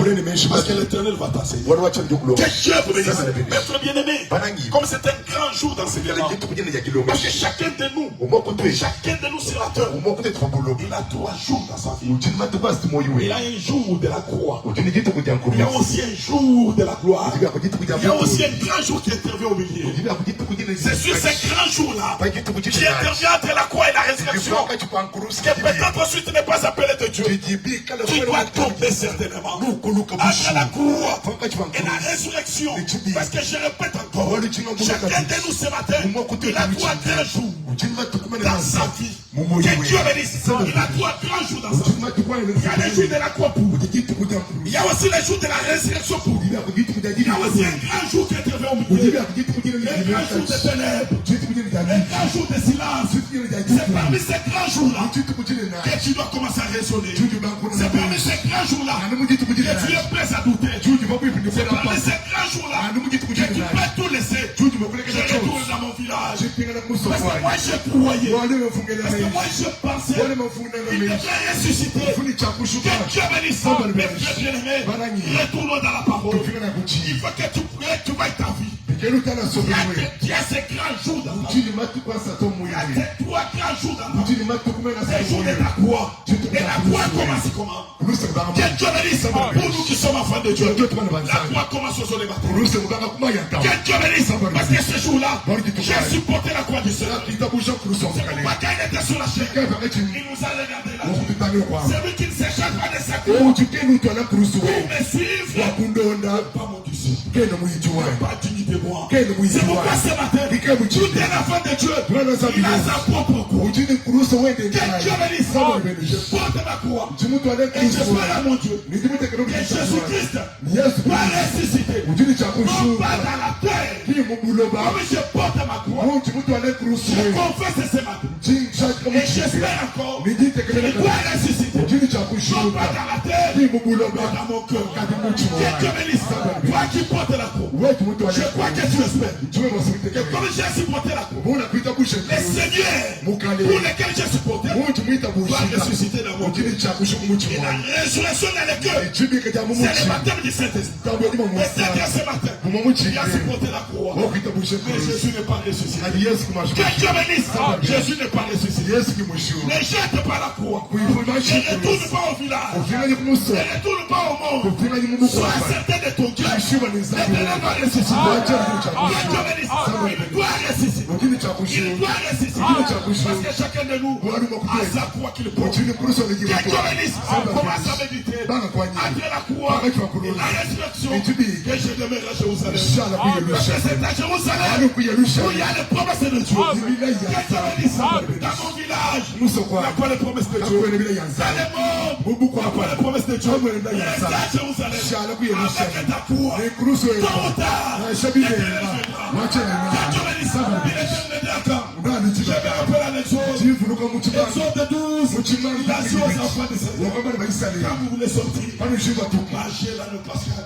parce que l'Éternel va t'enseigner. Que Dieu vous bénisse. Mes frères bien-aimés, comme c'est un grand jour d'enseignement, parce que chacun de nous sénateurs, il a 3 jours dans sa vie. Il a un jour de la croix. Il y a aussi un jour de la gloire. Il y a aussi un grand jour qui intervient au milieu. C'est sur ces grands jours-là qui intervient entre la croix et la résurrection que peut-être ensuite tu n'es pas appelé de Dieu. Tu dois tomber certainement entre la croix et la résurrection. Parce que je répète encore, chacun de nous ce matin, il a 3 grands jours dans sa vie. Que Dieu bénisse. Il a 3 grands jours dans sa vie. Il y a les jours de la croix pour. Il y a aussi les jours de la résurrection pour. Il y a aussi un grand jour qui intervient au milieu. Un grand jour de ténèbres, un grand jour de silence. C'est parmi ces grands jours-là que tu dois commencer à raisonner. C'est parmi ces grands jours-là que tu es prêt à douter. C'est parmi ces grands jours-là que tu peux tout laisser. Je retourne dans mon village. Parce que moi j'ai croyé. Parce que moi je pensais qu'il devrait ressusciter. Que Dieu bénisse. Mes frères bien-aimés, retournons dans la parole. Il faut que tu vois ta vie. Il y a ces grands jours dans ta vie. Il y a ces 3 grands jours dans ta vie. C'est le jour de la croix. Et la croix commence comment? Que Dieu bénisse. Pour nous qui sommes enfants de Dieu, la croix commence au soleil matin. Que Dieu bénisse. Parce que ce jour-là, j'ai supporté la croix du Seigneur. C'est pourquoi quand il était sur la chair, il nous a regardé là. C'est lui qui ne s'échappe pas de sa croix. Pour me suivre, pas mon disciple. Pas dignité moi. C'est pourquoi ce matin, tout un enfant de Dieu, il a sa propre croix. Que Dieu bénisse. Je porte ma croix. Et j'espère à mon Dieu que Jésus-Christ va ressusciter. Non pas dans la terre. Comme je porte ma croix, je confesse ce matin. Et j'espère encore qu'il va ressusciter. Non pas dans la terre, mais dans mon cœur. Que Dieu bénisse. Toi qui portes la croix, je crois que tu espères. Que comme j'ai supporté la croix, les seigneurs pour lesquels j'ai supporté va ressusciter dans mon cœur. Et la résurrection dans le cœur, c'est le baptême du Saint-Esprit. Et c'est ce matin qui a supporté la croix. Mais Jésus n'est pas ressuscité. Que Dieu bénisse. Jésus n'est pas ressuscité. Ne jette pas la croix. Ne retourne pas au village. Ne retourne pas au monde. Sois certain de ton Dieu. L'éternel va ressusciter. Il doit ressusciter. Il doit ressusciter. Parce que chacun de nous a sa croix qu'il porte. Que Dieu bénisse. Commence à méditer. Après la croix et la résurrection, que je demeure à Jérusalem. Parce que c'est à Jérusalem où il y a les promesses de Dieu. Que Dieu bénisse. Dans mon village, il n'y a pas les promesses de Dieu. Dans le monde, il n'y a pas les promesses de Dieu. Reste à Jérusalem avec ta croix. Tôt ou tard, l'éternel viendra. Que Dieu bénisse. Il est d'accord. Je vais rappeler à l'exode. Exode 12. Il a dit aux enfants d'Israël, quand vous voulez sortir, mangez l'agneau pascal.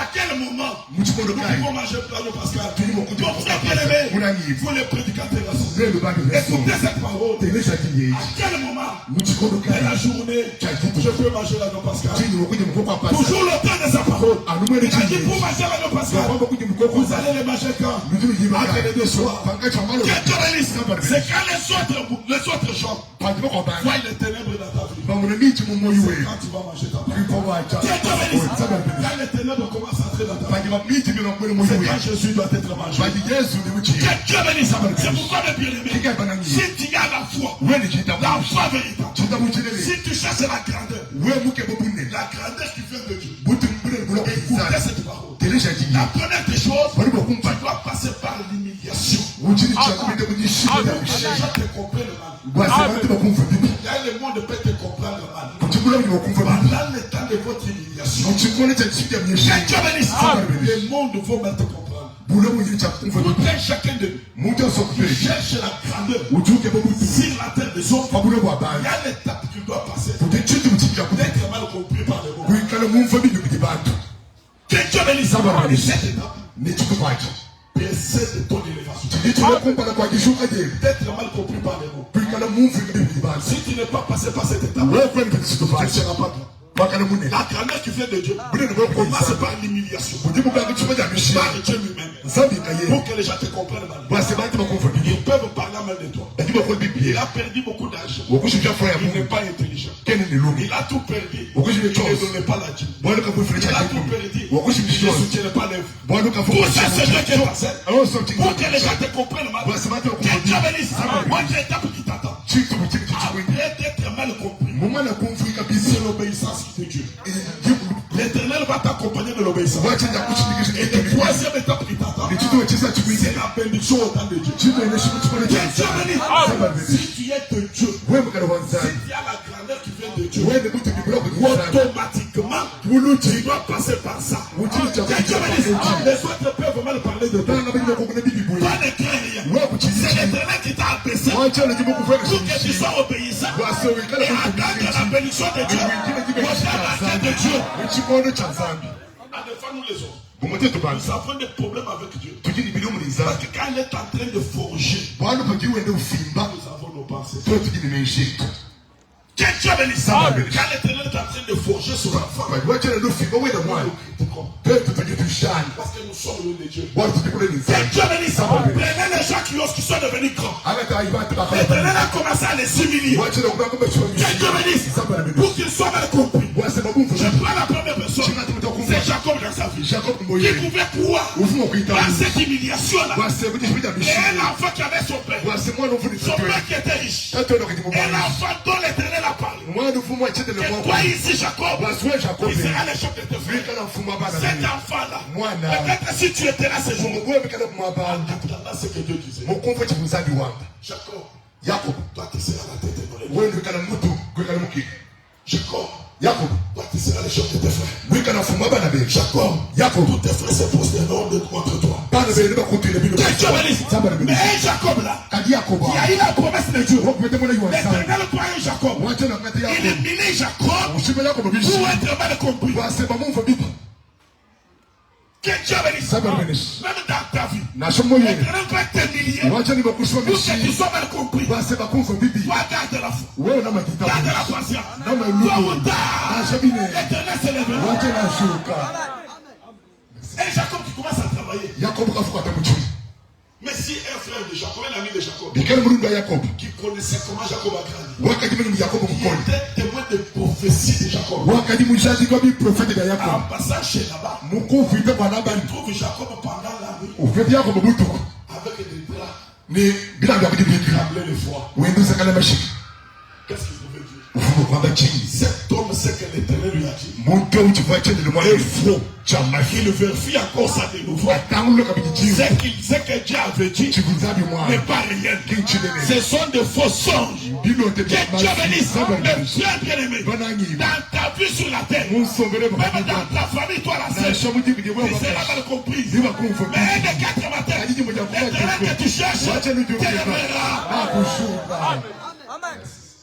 À quel moment nous pouvons manger l'agneau pascal? Donc, bien-aimés, vous les prédicateurs, écoutez cette parole. À quel moment de la journée je peux manger l'agneau pascal? Toujours le temps de sa parole. Il a dit pour manger l'agneau pascal, vous allez les manger quand? Après les deux soirs. C'est quand les autres gens voient les ténèbres dans ta vie. C'est quand tu vas manger ta parole. Quand les ténèbres commencent à entrer dans ta vie, c'est quand Jésus doit être mangé. Que Dieu bénisse. C'est pourquoi mes bien-aimés, si tu as la foi véritable, si tu cherches la grandeur qui vient de Dieu, écoutez cette parole. La première des choses, tu dois passer par l'humiliation. Les gens te comprennent mal. Il y a le monde peut te comprendre mal. Pendant le temps de votre humiliation, le monde va mal te comprendre. Tout un chacun de nous qui cherche la grandeur sur la terre des hommes, il y a l'étape que tu dois passer d'être mal compris par le monde. Que Dieu bénisse cette étape. Essaie de ton élévation. D'être mal compris par les mots. Si tu n'es pas passé par cette étape, tu ne seras pas toi. La grandeur qui vient de Dieu commence par l'humiliation. Par Dieu lui-même. Pour que les gens te comprennent mal. Ils peuvent parler mal de toi. Il a perdu beaucoup d'argent. Il n'est pas intelligent. Il a tout perdu. Il ne donnait pas la Dieu. Il a tout perdu. Il ne soutiennait pas l'œuvre. Tout ça, c'est Dieu qui est passé. Pour que les gens te comprennent mal. Que Dieu bénisse. Moi, j'ai l'étape qui t'attend. Après d'être mal compris, c'est l'obéissance de Dieu. L'Éternel va t'accompagner de l'obéissance. Et la troisième étape qui t'attend, c'est la bénédiction au temps de Dieu. Si tu es de Dieu, si tu as la grandeur qui vient de Dieu, automatiquement, tu dois passer par ça. Les autres peuvent mal parler de toi. Pas de craindre. C'est l'Éternel qui t'a abaissé pour que tu sois obéissant et attendre la bénédiction de Dieu. À défendre nous les autres. Nous avons des problèmes avec Dieu. Parce que quand il est en train de forger, nous avons nos pensées. Que Dieu bénisse. Quand l'Éternel est en train de forger son enfant, parce que nous sommes le de Dieu. Que Dieu bénisse. Prenez les gens qui sont devenus grands. L'Éternel a commencé à les humilier. Que Dieu bénisse. Pour qu'ils soient mal compris. Je prends la première personne. C'est Jacob dans sa vie. Qui pouvait croire dans cette humiliation-là. Et un enfant qui avait son père. Son père qui était riche. Et l'enfant dont l'Éternel a parlé. Et toi ici, Jacob, il sera le chef de tes frères. Cet enfant-là, peut-être si tu étais là ce jour, ce que Dieu disait. Jacob, toi tu seras la tête de mon église. Jacob, toi tu seras le chef de tes frères. Jacob, tous tes frères se prosterneront contre toi. Mais Jacob là, il a eu la promesse de Dieu. L'Éternel croyait Jacob. Il humilie Jacob pour être mal compris. Que Dieu bénisse. Même dans ta vie, l'Éternel va t'humilier pour que tu sois mal compris. Garde la foi. Garde la patience. Tôt ou tard, l'Éternel s'élèvera. Et Jacob qui commence à travailler. Mais si un frère de Jacob, un ami de Jacob, bikali mulungu ya Yakobo qui connaissait comment Jacob a grandi, wakati mulungu Yakobo il mukoni était témoin de prophétie de Jacob. wakati mujaji kwa bi prophète de En Yakobo passant chez là-bas, mukufu ite kwa il Labani trouve Jacob pendant la nuit ufebi Yakobo butuku avec des draps ni bila vya kujibiki tremblés de foi. wendu sakala mashiki Qu'est-ce qu'il pouvait dire? ufumo kwamba chini Cet homme sait que l'Éternel lui a dit. muntu uchifua chini le moyo fro chama Il vérifie encore ça de nouveau. atangulo kabiji chini C'est que Dieu avait dit chibuzabi mwa n'est pas réel. kinchine Ce sont de faux songes. bilo te Que Dieu bénisse. Mais Dieu bien-aimé, banangi dans ta vie sur la terre, mun sombere même dans ta famille, toi la na seule, shamu jibi de tu seras mal comprise. Diba kumfa Mais un des quatre matins, l'Éternel que tu cherches, te lèvera. akushuka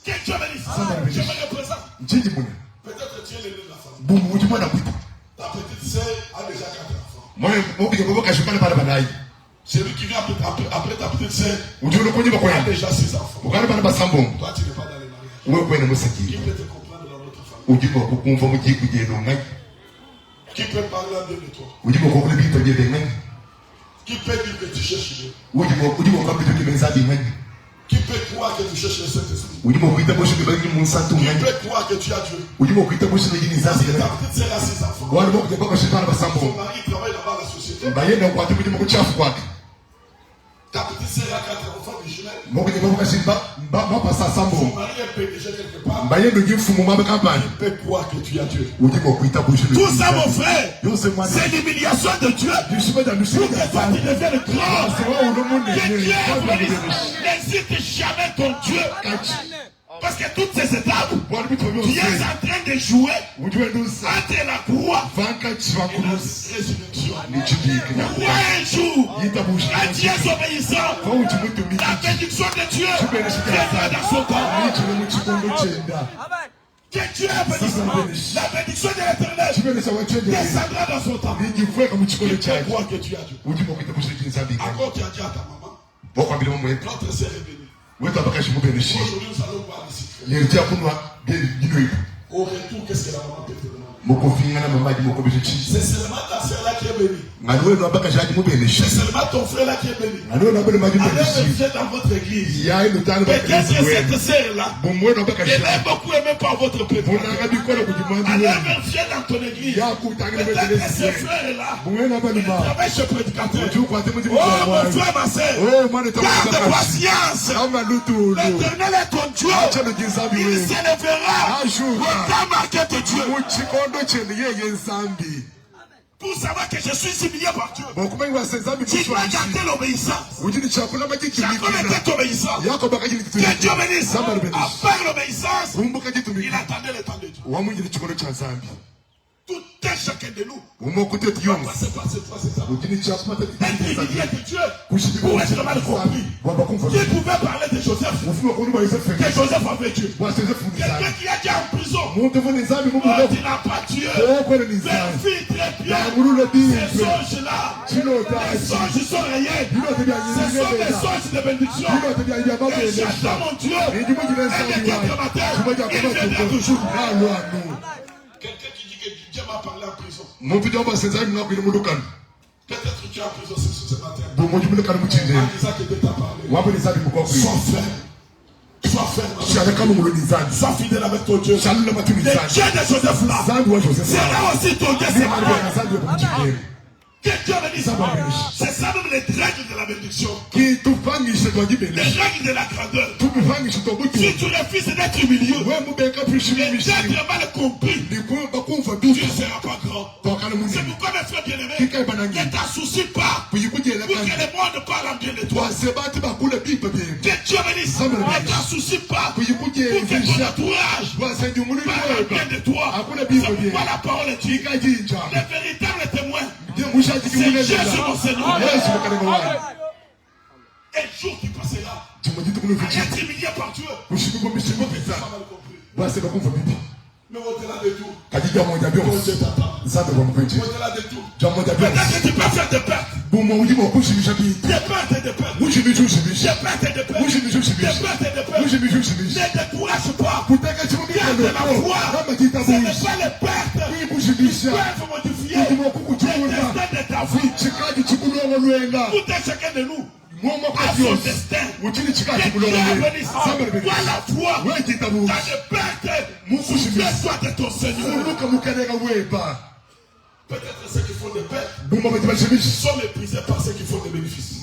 Que Dieu bénisse. Je me représente. njiji mune Peut-être tu es l'aîné de la famille. bumu ujimwa na kuita Ta petite sœur a déjà 4 enfants. moyo mubike bobo kashukana pala banai Celui qui vient après ta petite sœur ujolo konyiba a koya déjà 6 enfants. ukali bana basambongo Toi, tu n'es pas dans les mariages. wewe kwene Qui musaki peut te comprendre dans notre famille? ujiko kukumva mujiku jeno ngai Qui peut parler en bien de toi? ujiko kokule bito je ngai Qui peut dire que tu cherches Dieu? ujiko kabito ke mensabi ngai Qui peut croire que tu cherches le Saint-Esprit? ujiko kuita boshi ke bagi munsantu Qui ngai peut croire que tu as Dieu? ujiko kuita boshi ke jini Si zazi ta petite sœur a 6 enfants, wale boku de bako shikana son basambongo mari travaille là-bas à la société, bayenda kwati mujimo kuchafu kwake ta petite sœur a 4 enfants de jumelles, moku de bako kashimba mapasa son sambongo mari est PDG quelque part, bayenda jifumu mabe kampani qui peut croire que tu as Dieu? ujiko kuita boshi Tout ça, mon frère, yose mwana c'est l'humiliation de Dieu dishime da pour nushime que da toi tu deviennes grand. sawa unomunde Que Dieu n'hésite jamais ton Dieu. Parce que toutes ces étapes, tu es en train de jouer entre la croix et la résurrection. Crois un jour, à Dieu obéissant, la bénédiction de Dieu viendra dans son temps. Que Dieu bénisse. La bénédiction de l'Éternel descendra dans son temps. Tu peux croire que tu as Dieu. Encore tu as dit à ta maman, notre sœur est bénie. Aujourd'hui nous allons voir ici. Au retour, qu'est-ce que la maman peut te demander? C'est seulement ta sœur là qui est bénie. C'est seulement ton frère là qui est béni. Allez vérifier dans votre église. Peut-être cette sœur là, elle est beaucoup aimée par votre peuple. Allez vérifier dans ton église. Peut-être que ce frère là, il travaille chez le prédicateur. Oh mon frère, ma sœur, garde patience. L'Éternel est ton Dieu. Il s'élèvera au temps marqué de Dieu. Pour savoir que je suis humilié par Dieu, tu dois garder l'obéissance. Jacob était obéissant. Que Dieu bénisse. Après l'obéissance, il attendait le temps de Dieu. Tout un chacun de nous va passer par ces 3 étapes. Être humilié de Dieu pour être mal compris. Qui pouvait parler de Joseph? Que Joseph avait Dieu. Quelqu'un qui a dit en prison, oh, tu n'as pas Dieu. Vérifie très bien. Ces songes-là, les songes sont réels. Ce sont des songes de bénédiction. Et j'attends mon Dieu. Et des 4 matins, il viendra toujours. Quelqu'un qui dit que Dieu m'a parlé en prison. Peut-être que tu es en prison ce matin. En disant que Dieu t'a parlé. Sois ferme. Sois ferme. Sois fidèle avec ton Dieu. Le Dieu de Joseph là sera aussi ton Dieu. Que Dieu bénisse. C'est ça même les règles de la bénédiction. Les règles de la grandeur. Si tu refuses d'être humilié et d'être mal compris, tu ne seras pas grand. C'est pourquoi mes frères bien-aimés, ne t'associe pas pour que le monde parle bien de toi. Que Dieu bénisse. Ne t'associe pas pour que ton entourage parle bien de toi. C'est pourquoi la parole dit, les véritables témoins, c'est Jésus mon Seigneur. Un jour tu passeras à être humilié par Dieu. Tu n'as pas mal compris. Mais au-delà de tout, Dieu t'attend. Au-delà de tout, peut-être que tu peux faire des pertes. Des pertes et des pertes. Des pertes et des pertes. Des pertes et des pertes. Ne décourage pas. Garde la foi. Ce n'est pas les pertes qui peuvent modifier le destin de ta vie. Tout un chacun de nous à son destin. Que Dieu bénisse. Vois la foi dans les pertes. Souviens-toi de ton Seigneur. Peut-être ceux qui font des pertes sont méprisés par ceux qui font des bénéfices.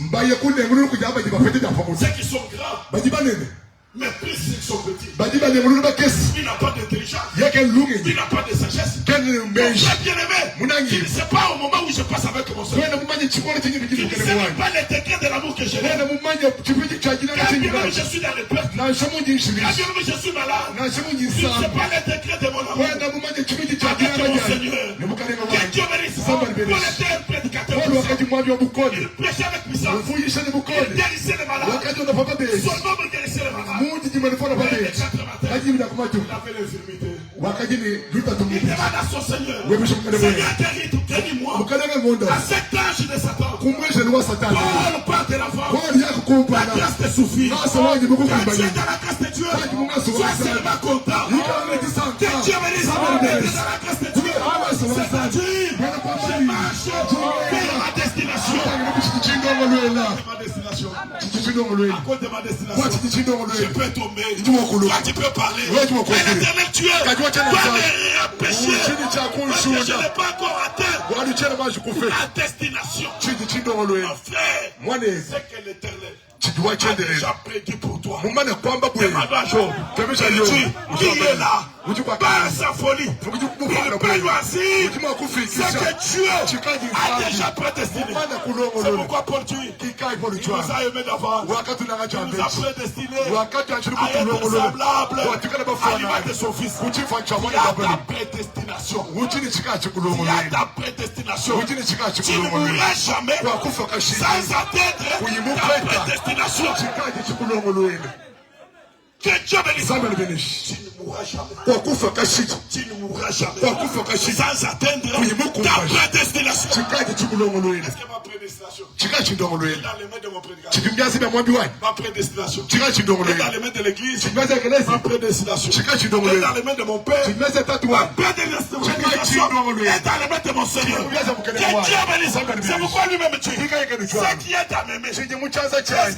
Ceux qui sont grands méprisent ceux qui sont petits. Il n'a pas d'intelligence. Il n'a pas de sagesse. Mon frère bien-aimé, tu ne sais pas au moment où je passe avec mon Seigneur. Tu ne sais même pas les degrés de l'amour que j'ai. Quand bien même je suis dans les pertes. Quand bien même je suis malade. Tu ne sais pas les degrés de mon amour. Avec mon Seigneur. Que Dieu bénisse. Paul était un prédicateur. Il prêchait avec puissance. Il guérissait les malades. Son nom guérissait les malades. Il avait l'infirmité. Il demande à son Seigneur. Seigneur, guéris-moi. À cet âge de Satan. Paul part de l'avant. La grâce te suffit. Quand tu es dans la grâce de Dieu, sois seulement content. Que Dieu bénisse. Dans la grâce de Dieu. C'est-à-dire, je marche vers ma destination. À cause de ma destination, je peux tomber. Toi, tu peux parler. Mais l'Éternel, tu es. Toi, mais péché. Parce que je n'ai pas encore atteint la destination. Mon frère, c'est que l'Éternel a déjà prédit pour toi. Qui est là par sa folie? Il peut choisir ce que Dieu a déjà prédestiné. C'est pourquoi Paul dit il nous a aimés d'avance. Il nous a prédestinés à être semblables à l'image de son Fils. Il y a ta prédestination. Il y a ta prédestination. Tu ne mourras jamais sans atteindre ta prédestination. Que Dieu bénisse. Tu ne mourras jamais. Tu ne mourras jamais sans atteindre ta prédestination. Est-ce que ma prédestination est dans les mains de mon prédicateur? Ma prédestination est dans les mains de l'église. Ma prédestination est dans les mains de mon Père. Ma prédestination est dans les mains de mon Seigneur. Que Dieu bénisse. C'est pourquoi lui-même dit ce qui est à m'aimer, ce qui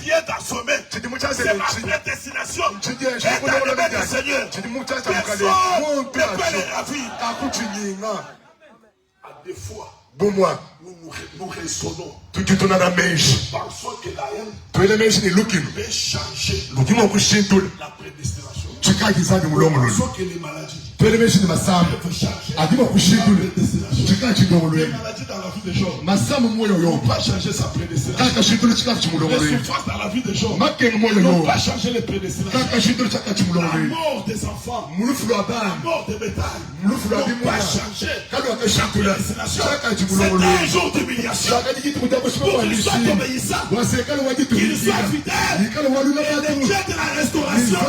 est à sommer, c'est ma prédestination. Et dans les mains du Seigneur, personne ne peut les ravir. À des fois, nous raisonnons. Pensons que la haine peut changer la prédestination. Pensons que les maladies peuvent changer la prédestination. Les maladies dans la vie des gens n'ont pas changé sa prédestination. Les souffrances dans la vie des gens n'ont pas changé les prédestinations. La mort des enfants, la mort des bétails n'ont pas changé la prédestination. C'est un jour d'humiliation pour qu'ils soient obéissants, qu'ils soient fidèles. Et le Dieu de la restauration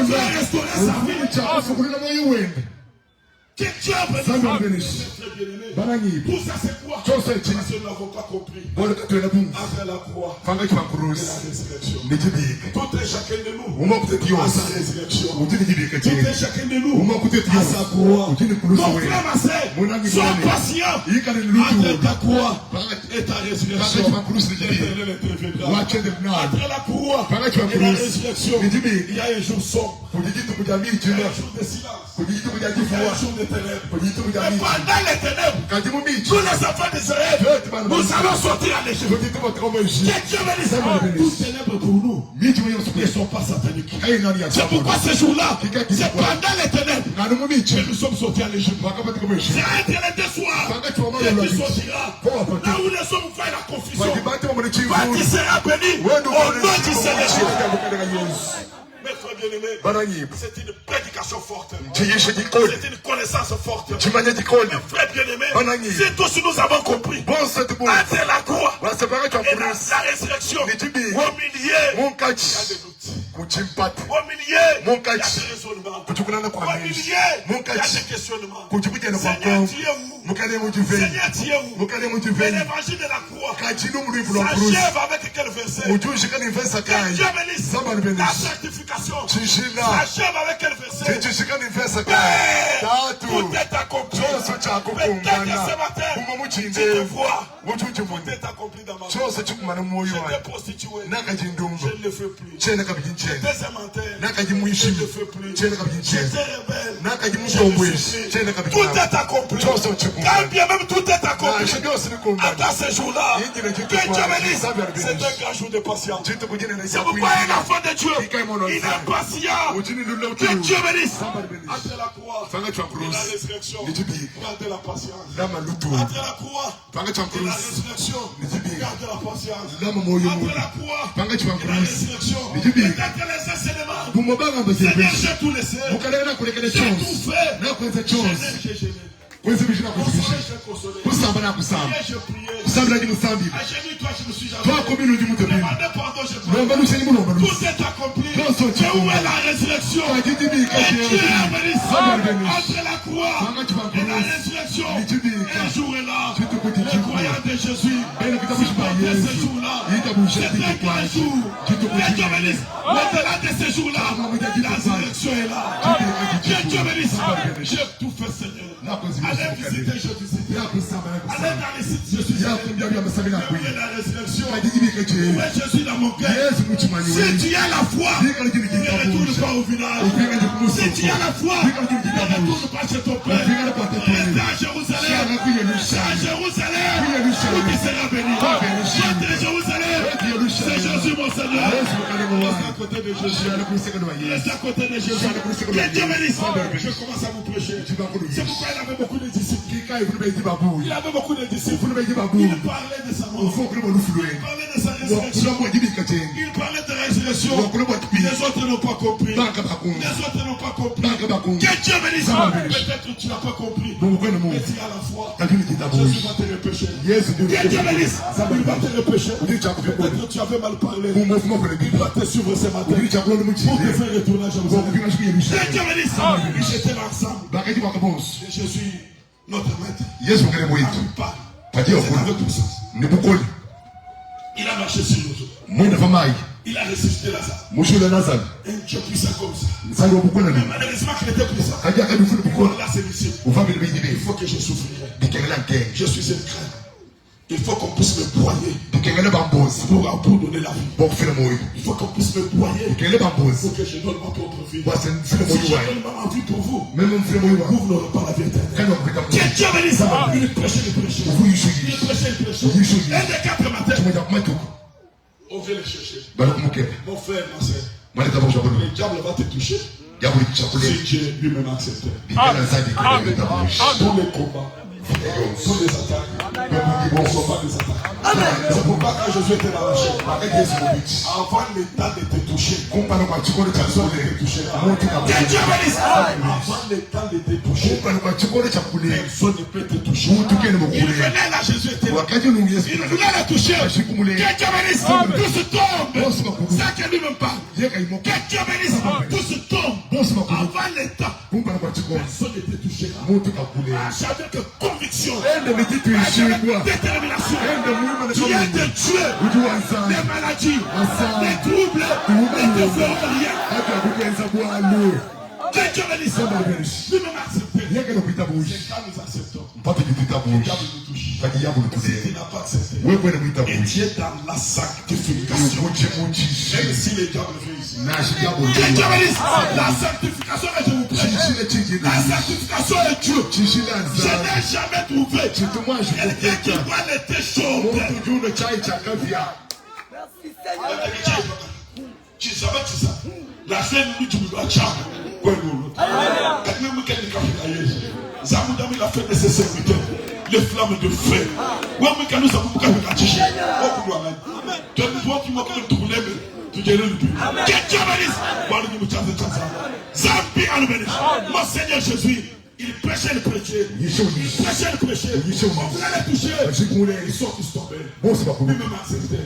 devrait restaurer sa vie. Que Dieu bénisse. Tout ça c'est quoi? Parce que nous n'avons pas compris. Après la croix et la résurrection, tout et chacun de nous a sa résurrection. Tout et chacun de nous a sa croix. Mon frère, ma sœur, sois patient entre ta croix et ta résurrection. Entre la croix et la résurrection, il y a un jour sombre, un jour de silence, un jour de ténèbres. Et pendant les ténèbres, tous les enfants d'Israël, nous allons sortir à l'Égypte. Que Dieu bénisse. Toutes ténèbres pour nous ne sont pas sataniques. C'est pourquoi ce jour-là, c'est pendant les ténèbres que nous sommes sortis à l'Égypte. C'est entre les deux soirs que tu sortiras. Là où les hommes font la confusion, tu seras béni au nom du Seigneur. Mes frères bien-aimés, c'est une prédication forte. C'est une connaissance forte. Mes frères bien-aimés, si tous nous avons compris, entre la croix et la résurrection, au milieu, il y a des doutes. Au milieu, il y a des raisonnements. Au milieu, il y a des questionnements. Seigneur, tu es où? Seigneur, tu es où? Mais l'évangile de la croix s'achève avec quel verset? Que Dieu bénisse. La sanctification s'achève avec quel verset? Tout est accompli. Peut-être ce matin, tu te vois. Tout est accompli dans ma vie. J'étais prostitué. Je ne le fais plus. J'étais sémentaire. Je ne le fais plus. J'étais rebelle. Tout est accompli. Quand bien même tout est accompli. Attends ce jour-là. Que Dieu bénisse. C'est un grand jour de patience. C'est pourquoi un enfant de Dieu, il est patient. Que Dieu bénisse. Entre la croix et la résurrection, garde la patience. Entre la croix et la résurrection, garde la patience. Entre la croix et la résurrection, peut-être les enseignements. Seigneur, j'ai tout laissé. J'ai tout fait. J'ai gêné. Kusamba na kusamba. Kusamba na musambi. Toi combien nous dimons te bien. Tout est accompli. Où est la résurrection? Entre la croix et la résurrection, un jour est là. Le croyant de Jésus, ce jour-là, c'est un grand jour. Que Dieu bénisse. Au-delà de ce jour-là, la résurrection est là. Que Dieu bénisse. J'ai tout fait, Seigneur. Allez visiter, je visite. Allez dans les sites, je suis. Où est la résurrection? Où est Jésus dans mon cœur? Si tu as la foi, ne retourne pas au village. Si tu as la foi, ne retourne pas chez ton père. Reste à Jérusalem. À Jérusalem, où tu seras béni. Chante à Jérusalem. C'est Jésus mon Seigneur. Reste à côté de Jésus. Reste à côté de Jésus. Que Dieu bénisse. Je commence à vous prêcher. C'est pourquoi il avait beaucoup de disciples. Il avait beaucoup de disciples. Il parlait de sa mort. Il parlait de sa résurrection. Il parlait de la résurrection. Les autres n'ont pas compris. Les autres n'ont pas compris. Que Dieu bénisse. Peut-être que tu n'as pas compris. Mais tu as la foi. Jésus va te repêcher. Que Dieu bénisse. Il va te repêcher. Peut-être que tu avais mal parlé. Il va te suivre ce matin. Pour te faire retourner à Jérusalem. Que Dieu bénisse. Ils étaient ensemble. Et je suis notre maître. Il a marché sur nous. Il a ressuscité Lazare. Un Dieu puissant comme ça. Mais malheureusement qu'il était puissant. Là, c'est ici. Il faut que je souffre. Je suis un crâne. Il faut qu'on puisse me broyer pour donner la vie. Il faut qu'on puisse me broyer pour que je donne ma propre vie. Si je donne ma vie pour vous, vous n'aurez pas la vie éternelle. Que Dieu bénisse. Il prêchait. Un des 4 matins, on vient le chercher. Mon frère, ma soeur, le diable va te toucher. Si Dieu lui-même accepte. Tous les combats. Tous les attaques. Ne sont pas des attaques. C'est pourquoi quand Jésus était dans la chair, avant l'état de te toucher, personne ne te touchait. Avant l'état de te toucher, personne ne peut te toucher. Il venait là, Jésus était là. Il voulait le toucher. Que Dieu bénisse. Tous tombent. Ça que lui-même parle. Que Dieu bénisse. Tous tombent. Avant l'état, personne ne te touchait. J'avais que conviction, détermination. Tu viens de tuer les maladies, les troubles, les défauts, rien. Que Dieu bénisse. Lui-même accepté. C'est quand nous acceptons. Le diable nous touche. Si tu n'as pas accepté, et tu es dans la sanctification. Même si le diable vient ici. Que Dieu bénisse. La sanctification que je vous prêche. La sanctification est Dieu. Je n'ai jamais trouvé quelqu'un qui doit l'été chaud. Tu savais ça. La scène où tu dois charmer. Zamudami l'a fait de ses serviteurs. Les flammes de feu. Toi qui m'as quand trouvé, tu dirais le but. Mon Seigneur Jésus, il prêchait le prêcher. Il prêchait le prêcher. On voulait les toucher. Ils sont tous tombés. Lui-même accepté.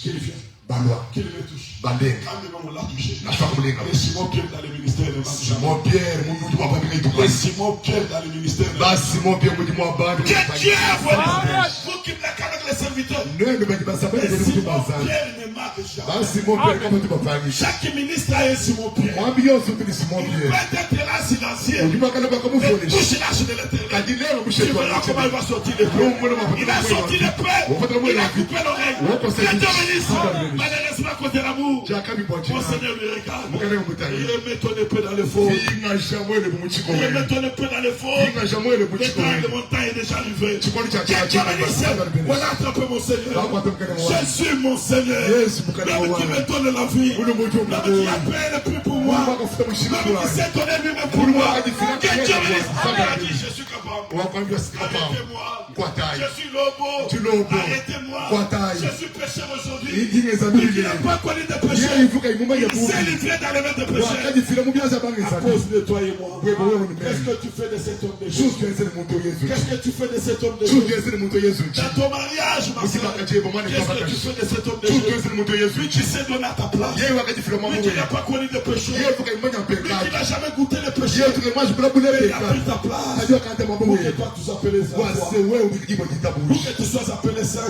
Qu'il vient. Qu'il me touche. Bandenga. On l'a touché. Et Simon Pierre dans le ministère de Simon Pierre, Et Simon Pierre dans le ministère de Simon Pierre, que Dieu voilà. Vous qui blaguez avec les serviteurs. Et Simon Pierre ne marque jamais. Simon Pierre, Chaque ministre a un Simon Pierre. il Peut être là silencieux. Mais touche la sur l'éternel. Tu verras comment il va sortir les prêts. Il a sorti les prêts. Il a coupé l'oreille. Que Dieu bénisse. Malheureusement, à cause de l'amour, mon Seigneur lui regarde. Remets ton épée dans le four. Remets ton épée dans le four. Le temps de mon temps est déjà arrivé. Que Dieu bénisse. Voilà, attrapez mon Seigneur. Je suis mon Seigneur. L'homme qui me donne la vie. L'homme qui a payé le prix pour moi. L'homme qui s'est donné lui-même pour moi. Que Dieu bénisse. Je suis capable. Arrêtez-moi. Je suis lobo. Arrêtez-moi. Je suis pécheur aujourd'hui. Il n'a pas connu de péché. Il s'est livré dans les mains de pécheurs. À cause de toi et moi. Qu'est-ce que tu fais de cet homme de Jésus? Qu'est-ce que tu fais de cet homme de Jésus? Dans ton mariage, ma soeur, qu'est-ce que tu fais de cet homme de Jésus? Lui qui s'est donné à ta place. Lui qui n'a pas connu de péché. Lui qui n'a jamais goûté le péché. Il a pris ta place. Pour que toi tu sois appelé saint. Pour que tu sois appelé saint.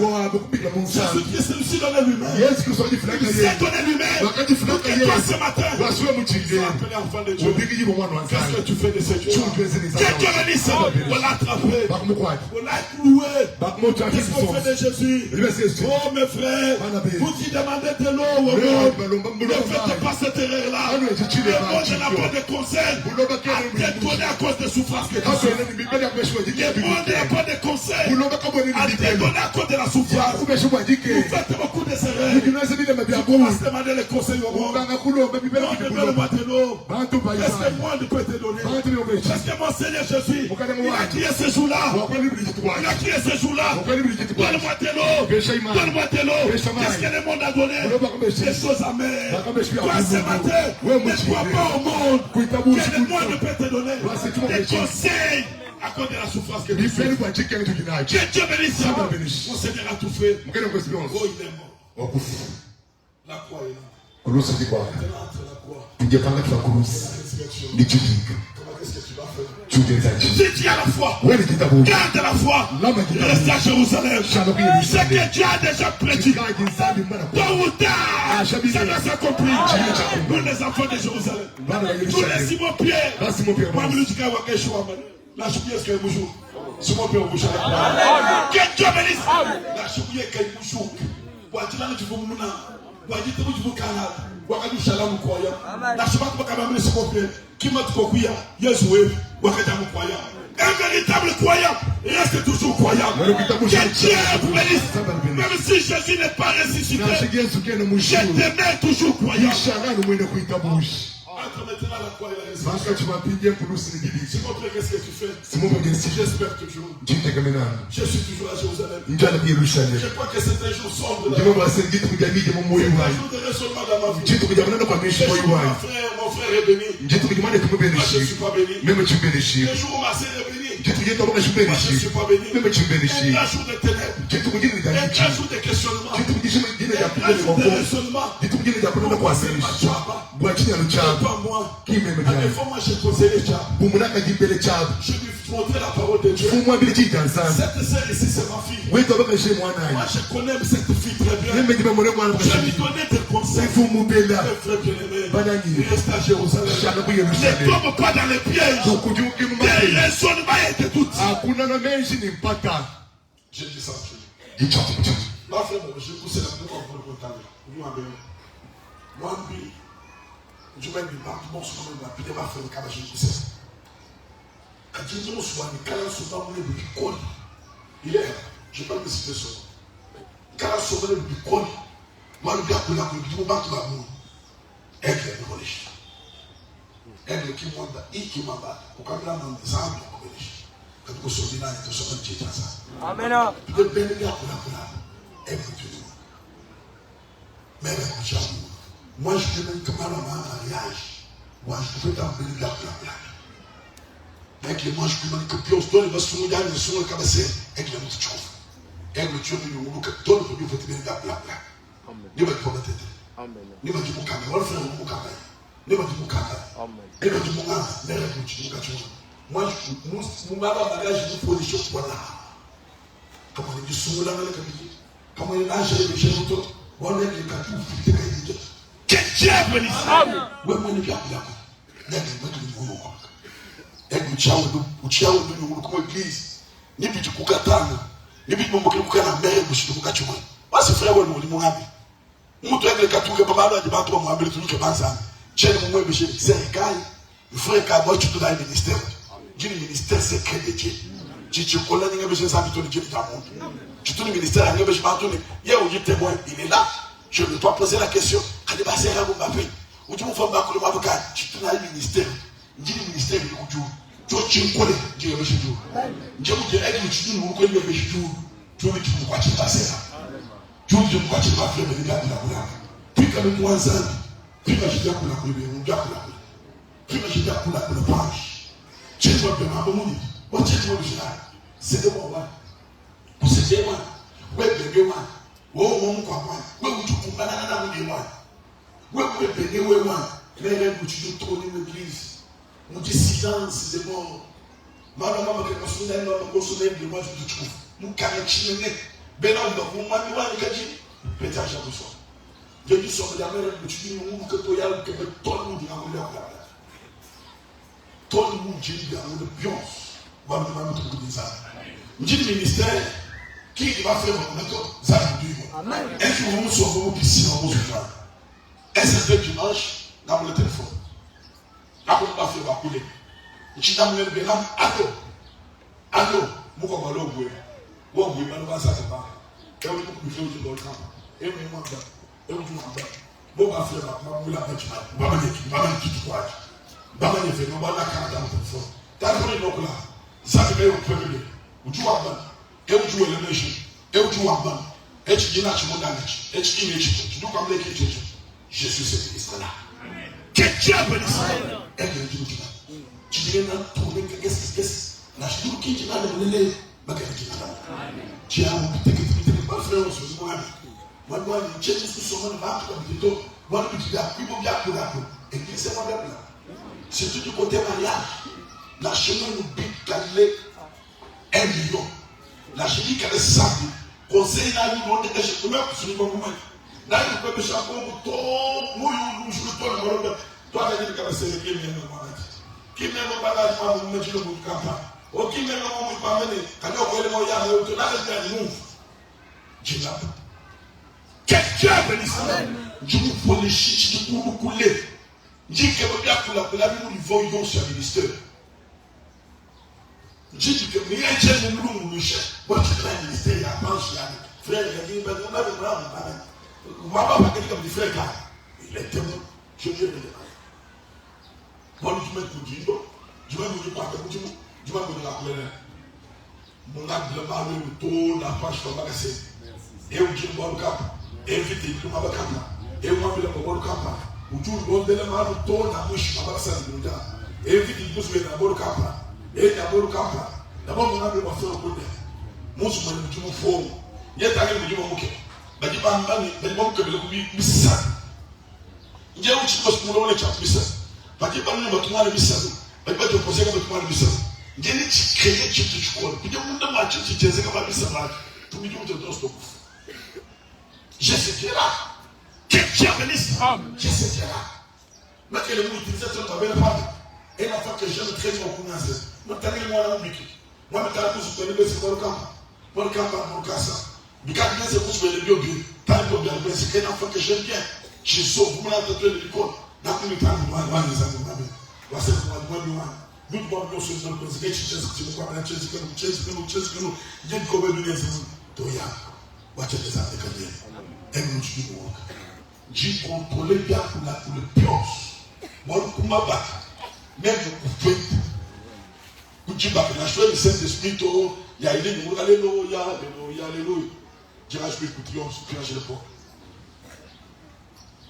Jésus-Christ s'est donné lui-même. Il s'est donné lui-même. Pour que toi ce matin, tu sois appelé enfant de Dieu. Qu'est-ce que tu fais de ces Dieu? Que Dieu bénisse. On l'a attrapé. On l'a cloué. Qu'est-ce qu'on fait de Jésus? Oh mes frères, vous qui demandez de l'eau au monde, ne faites pas cette erreur-là. Le monde n'a pas de conseil à te donner à cause de souffrance que tu souffres. Le monde n'a pas de conseil à te donner à cause de la souffrance. Vous faites beaucoup d'erreurs. Vous commencez à demander les conseils au monde. Donne-moi de l'eau. Qu'est-ce que moi je peux te donner? Parce que mon Seigneur Jésus, il a crié ce jour-là. Il a crié ce jour-là. Donne-moi de l'eau. Donne-moi de l'eau. Qu'est-ce que le monde a donné? Des choses amères. Toi ce matin, ne crois pas au monde. Que le monde peut te donner des conseils à cause de la souffrance que tu fais. Que Dieu bénisse. Mon Seigneur a tout fait. Oh, il est mort. La croix est là. Maintenant, entre la croix. Qu'est-ce que tu vas faire? Si tu as la foi, garde la foi, reste à Jérusalem. Ce que Dieu a déjà prédit, tôt ou tard, ça va s'accomplir. Nous les enfants de Jérusalem, nous les Simon Pierre, moi je dis que je la chouille est-ce qu'elle bouge? Simon Pierre bouge. Que Dieu bénisse. La chouille est qu'elle bouge. Wajilani tuvumuna, wajitabu tuvukana, wakati shalamu kwaya. Na shibatu bakamamile sikopye, kima tukokuya, Yesu wewe, wakati amukwaya. Un véritable croyant reste toujours croyant. Que Dieu vous bénisse. Même si Jésus n'est pas ressuscité, je demeure toujours croyant. Entre maintenant la croix et la résurrection. Simon Pierre, qu'est-ce que tu fais? J'espère toujours. Je suis toujours à Jérusalem. Je crois que c'est un jour sombre. C'est un jour de raisonnement dans ma vie. Je suis mon frère est béni. Moi je ne suis pas béni. Le jour où ma sœur est bénie. Moi je ne suis pas béni. Un grand jour de ténèbres. Un grand jour de questionnement. Un grand jour de raisonnement. Pourquoi c'est ma job? Pas moi. À des fois, moi, j'ai posé les jabs. Je lui montrais la parole de Dieu. Cette sœur ici, c'est ma fille. Moi, je connais cette fille très bien. Je lui donnais des conseils. Mes frères bien-aimés, il reste à Jérusalem. Ne tombe pas dans les pièges. Des raisonnements et de doutes. Je dis ça. Ma frère, je pousse la main pour le contact. Moi, je vais me battre, je vais me battre, je vais me battre, quand je me sois dit, quand je suis venu de Bicol, il est, je ne vais pas me citer ça. Quand je suis venu de Bicol, moi, le gars pour la politique, je me battre, je vais me religion. Elle qui m'a battu, il qui m'a battu. Pour qu'on ait des armes, je vais quand vous sortez là, vous sortez de ça. Amen. Vous devez bénir pour la elle est tout le monde. Mais moi, je demande comment on a un mariage. Moi, je peux t'emmener la blague. Avec les manches qui m'ont dit que Pios donne, il va se mouiller, il se mouille, il va se avec les mouches. Avec le Dieu, il va donner, il va te donner la blague. Il va te prendre la tête. Ne va dire Mukaka, on va faire Mukaka. Ne va dire Mukaka. Ne va dire Mukaka, ne va dire Mukaka. Moi, mon bagage, je vous position pour là. Comment on dit sous la main, comment on a géré les choses autour. On est les quatre ou les que Dieu bénisse. Oui, moi, je suis là. Je suis là. Comme église. Ni puis tu kukatana. Ni puis mon kukana mère, je suis kukachuma. Moi, c'est frère, moi, mon ami. Moi, tu es le katouke, papa, je vais toi, moi, je vais te faire. Tiens, moi, je vais te faire. Il faut que moi, tu te donnes le ministère. Le ministère secret de Dieu. Tu connais les besoins de Dieu dans le monde. Tu tournes le ministère, il y a un témoin, il est là. Je ne vais pas poser la question. Quand il va se faire, ou tu me fais un avocat, tu tournes le ministère. Dis le ministère, il est où tu connais Dieu, il est où Dieu vous dit, tu dis, vous connaissez le jour. Tu veux que tu me crois, tu passes là. Tu veux que tu me crois, tu vas faire le gars de la couleur. Puis quand même, 3 ans, puis quand je dis à la couleur, puis quand je dis à la couleur, tu vois que ma bonne c'est de moi. C'est de moi. Ouais, bébé, moi. Oh, mon quoi, moi. Ouais, où tu peux pas la moi. Ouais, bébé, ouais, moi. Mais là, où tu dois tourner l'église. On dit silence, c'est mort. Maman, maman, que je suis là, je suis là, moi, je te trouve. Mon carré, je suis là. Ben, on va vous manier, on va dire. Pétage à vous. Je dis, sur la mer, tu dis, on que toi, que tout le monde est en tout le monde dit dans le pion. On va me trouver des armes. Je dis le ministère, qui va faire mon méthode? Ça vous dit. Est-ce que vous sommes au piscine en mot est-ce que dimanche, dans le téléphone? Après, on va faire ma coulée. Je dis dans le bénin, allô, vous comme allô, vous voyez, vous va ça, c'est pas. Et on vous fait au camp. Et on m'en et on vous en bon, on va faire ma moula, on va me quitter quoi. Baba ne fait non pas la carte dans le fond. T'as vu le là? Ça te met au premier. Où tu vas ban? Et où tu es le méchant? Et où tu vas ban? Et tu dis là tu m'as damage. Et tu dis mais tu dois comme les chrétiens. Je suis ce ministre-là. Que Dieu bénisse. Et que Dieu bénisse. Tu dis là trouver que qu'est-ce la chose qui tu vas le mener. Bagarre qui va. Tu as un petit pas frère sur moi. Moi je suis sur mon marque comme dit moi je dis là, il faut bien pour la. Et qui c'est moi là? C'est tout du côté mariage. La chemin nous pique calé 1 million. La chemin qui est simple. Conseil n'a eu non de chez moi sur le moment. Là il peut chaque fois tout moi je le tourne toi tu dis que c'est qui même qui même bagage pas vous mettre le bout de camp. O qui même on pas mener quand on voit le moyen de tout là c'est nous. Dieu là. Quelqu'un bénisse. Dieu pour les chiches de couler. Dis que vous bien pour la vie nous voyons sur le ministère. Dis que mais il y a des gens nous cherchent. Moi je suis le ministère il y a pas frère il a dit ben on a le bras on va pas parler comme des frères là. Il est témoin. Je viens de le dire. Moi je me dis je vais vous dire pas que je vais vous dire la couleur. Mon âme de mal le tour la page sur la cassette. Et on dit bon cap. Invité pour ma cap. Et moi je vais bon cap. Ujuru bondele maru tona mwishi mabasa nduja. Evi kibusu na boru kapa. Na boru kapa. Na boru nabe wafero kode. Musu mwenye mtumu fomu. Yeta nge mjuma muke. Bagi bambani, bagi bamuke bile kubi misa. Nje uchi kwa sikumula wale cha misa. Bagi bambani batumale misa. Bagi bagi waposeka batumale misa. Nje ni chikeye chitu chukone. Kuje munda machi chichezeka ba misa maji. Tumiji mute dosto kufu. Je sais là. Que Dieu bénisse. Je sais là. Mais que le monde utilise ça dans la femme. Et la fois que je me traite au Kounaze. Moi, je suis là. Moi, je suis là. C'est le camp. Moi, le camp, mon casa. Du cas de c'est le bio bio. T'as le bio bio. C'est que la fois que j'aime bien. Je sauve. Vous m'avez entendu l'école. Dans le temps, vous m'avez dit ça. Vous m'avez dit ça. Vous m'avez dit ça. Nous devons nous soucier de ce que tu sais. Tu vois, tu sais que nous. Il y a une commune. Toya. Watch this out. Et nous disons. J'ai contrôlé bien pour le pionce. Moi, pour ma bac, même pour le coup, pour tu vas la choix du Saint-Esprit, il y a une alléluia, alléluia. J'ai rajouté pour triomphe, pour changer le port.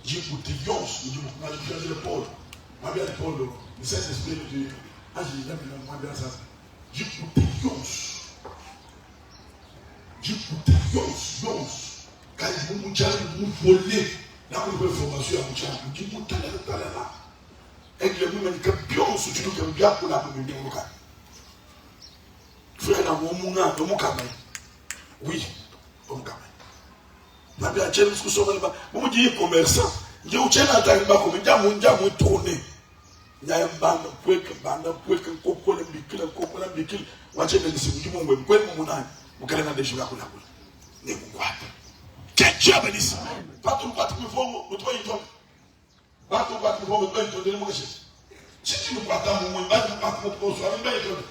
J'ai pour triomphe, pour changer le port. Moi, bien le port, le Saint-Esprit, je dis, j'ai bien ça. J'ai pour triomphe. J'ai pour triomphe. Quand ils vont voler. Là, on peut formation à Moucha. On dit, tout là. Avec les mouvements qui bien soutenu comme bien pour la mouvement de Mouka. Frère, dans mon mouna, dans mon camé. Oui, dans mon camé. La bien, tiens, nous sommes là. Vous me dites commerçant. Je vous tiens à ta main comme il y a mon tourné. Il y a un bande, un coco, un bicule. Moi, j'ai dit, c'est mon web, quoi, mon âme. Vous allez dans des jours à la boule. Ne vous croyez pas. Quel dieu bénisse. Pas tout le monde qui me faut, vous trouvez une tombe. Pas tout le monde qui me faut, vous trouvez une tombe de mon richesse. Si tu ne crois pas, mon moins, pas tout le monde qui me faut, soit une belle tombe.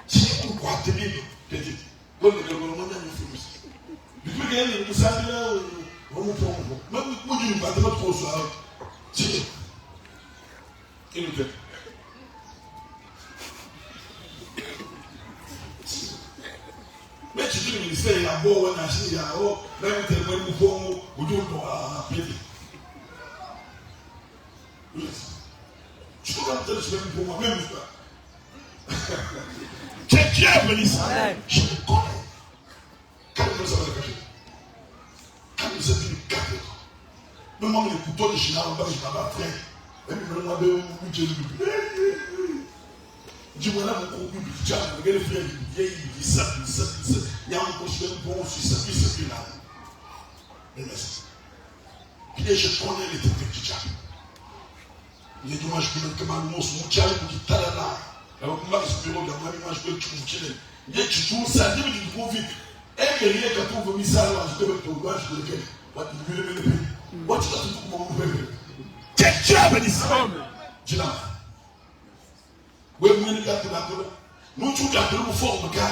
Si tu ne crois pas, petit. Vous ne le gouvernement n'a pas fait. Depuis qu'il y a une salle, on me prend. Même vous ne croyez pas trop soit. Si. Il nous fait. Mais tu dis le ministère, il y a beau, on a acheté, il y a haut, même tellement de bon, ou d'autres à payer. Tu peux pas me dire que je vais pour moi-même, c'est Dieu bénisse. Je me connais. Quand nous sommes avec Dieu, quand nous sommes venus 4 ans, même moi, les couteaux de China, je ne vais pas faire. Même si je me dis, dis-moi là, mon cours, je regarde les frères, il dit ça, il y a un coach de bon, c'est ça, là. Mais merci. Puis je connais les techniques du diable. Il dit, moi, je peux mettre comme un monstre, mon diable, qui t'a là. Alors, moi, je peux regarder, moi, je peux trouver le il dit, tu trouves ça, dis-moi, tu trouves vite. Et que rien que trouve mis ça, je peux mettre ton doigt, je peux le faire. What tu veux le faire? What tu vas te trouver mon bébé? Quel dieu bénisse. Dis là. Oui, nous sommes là. Nous sommes là pour former car.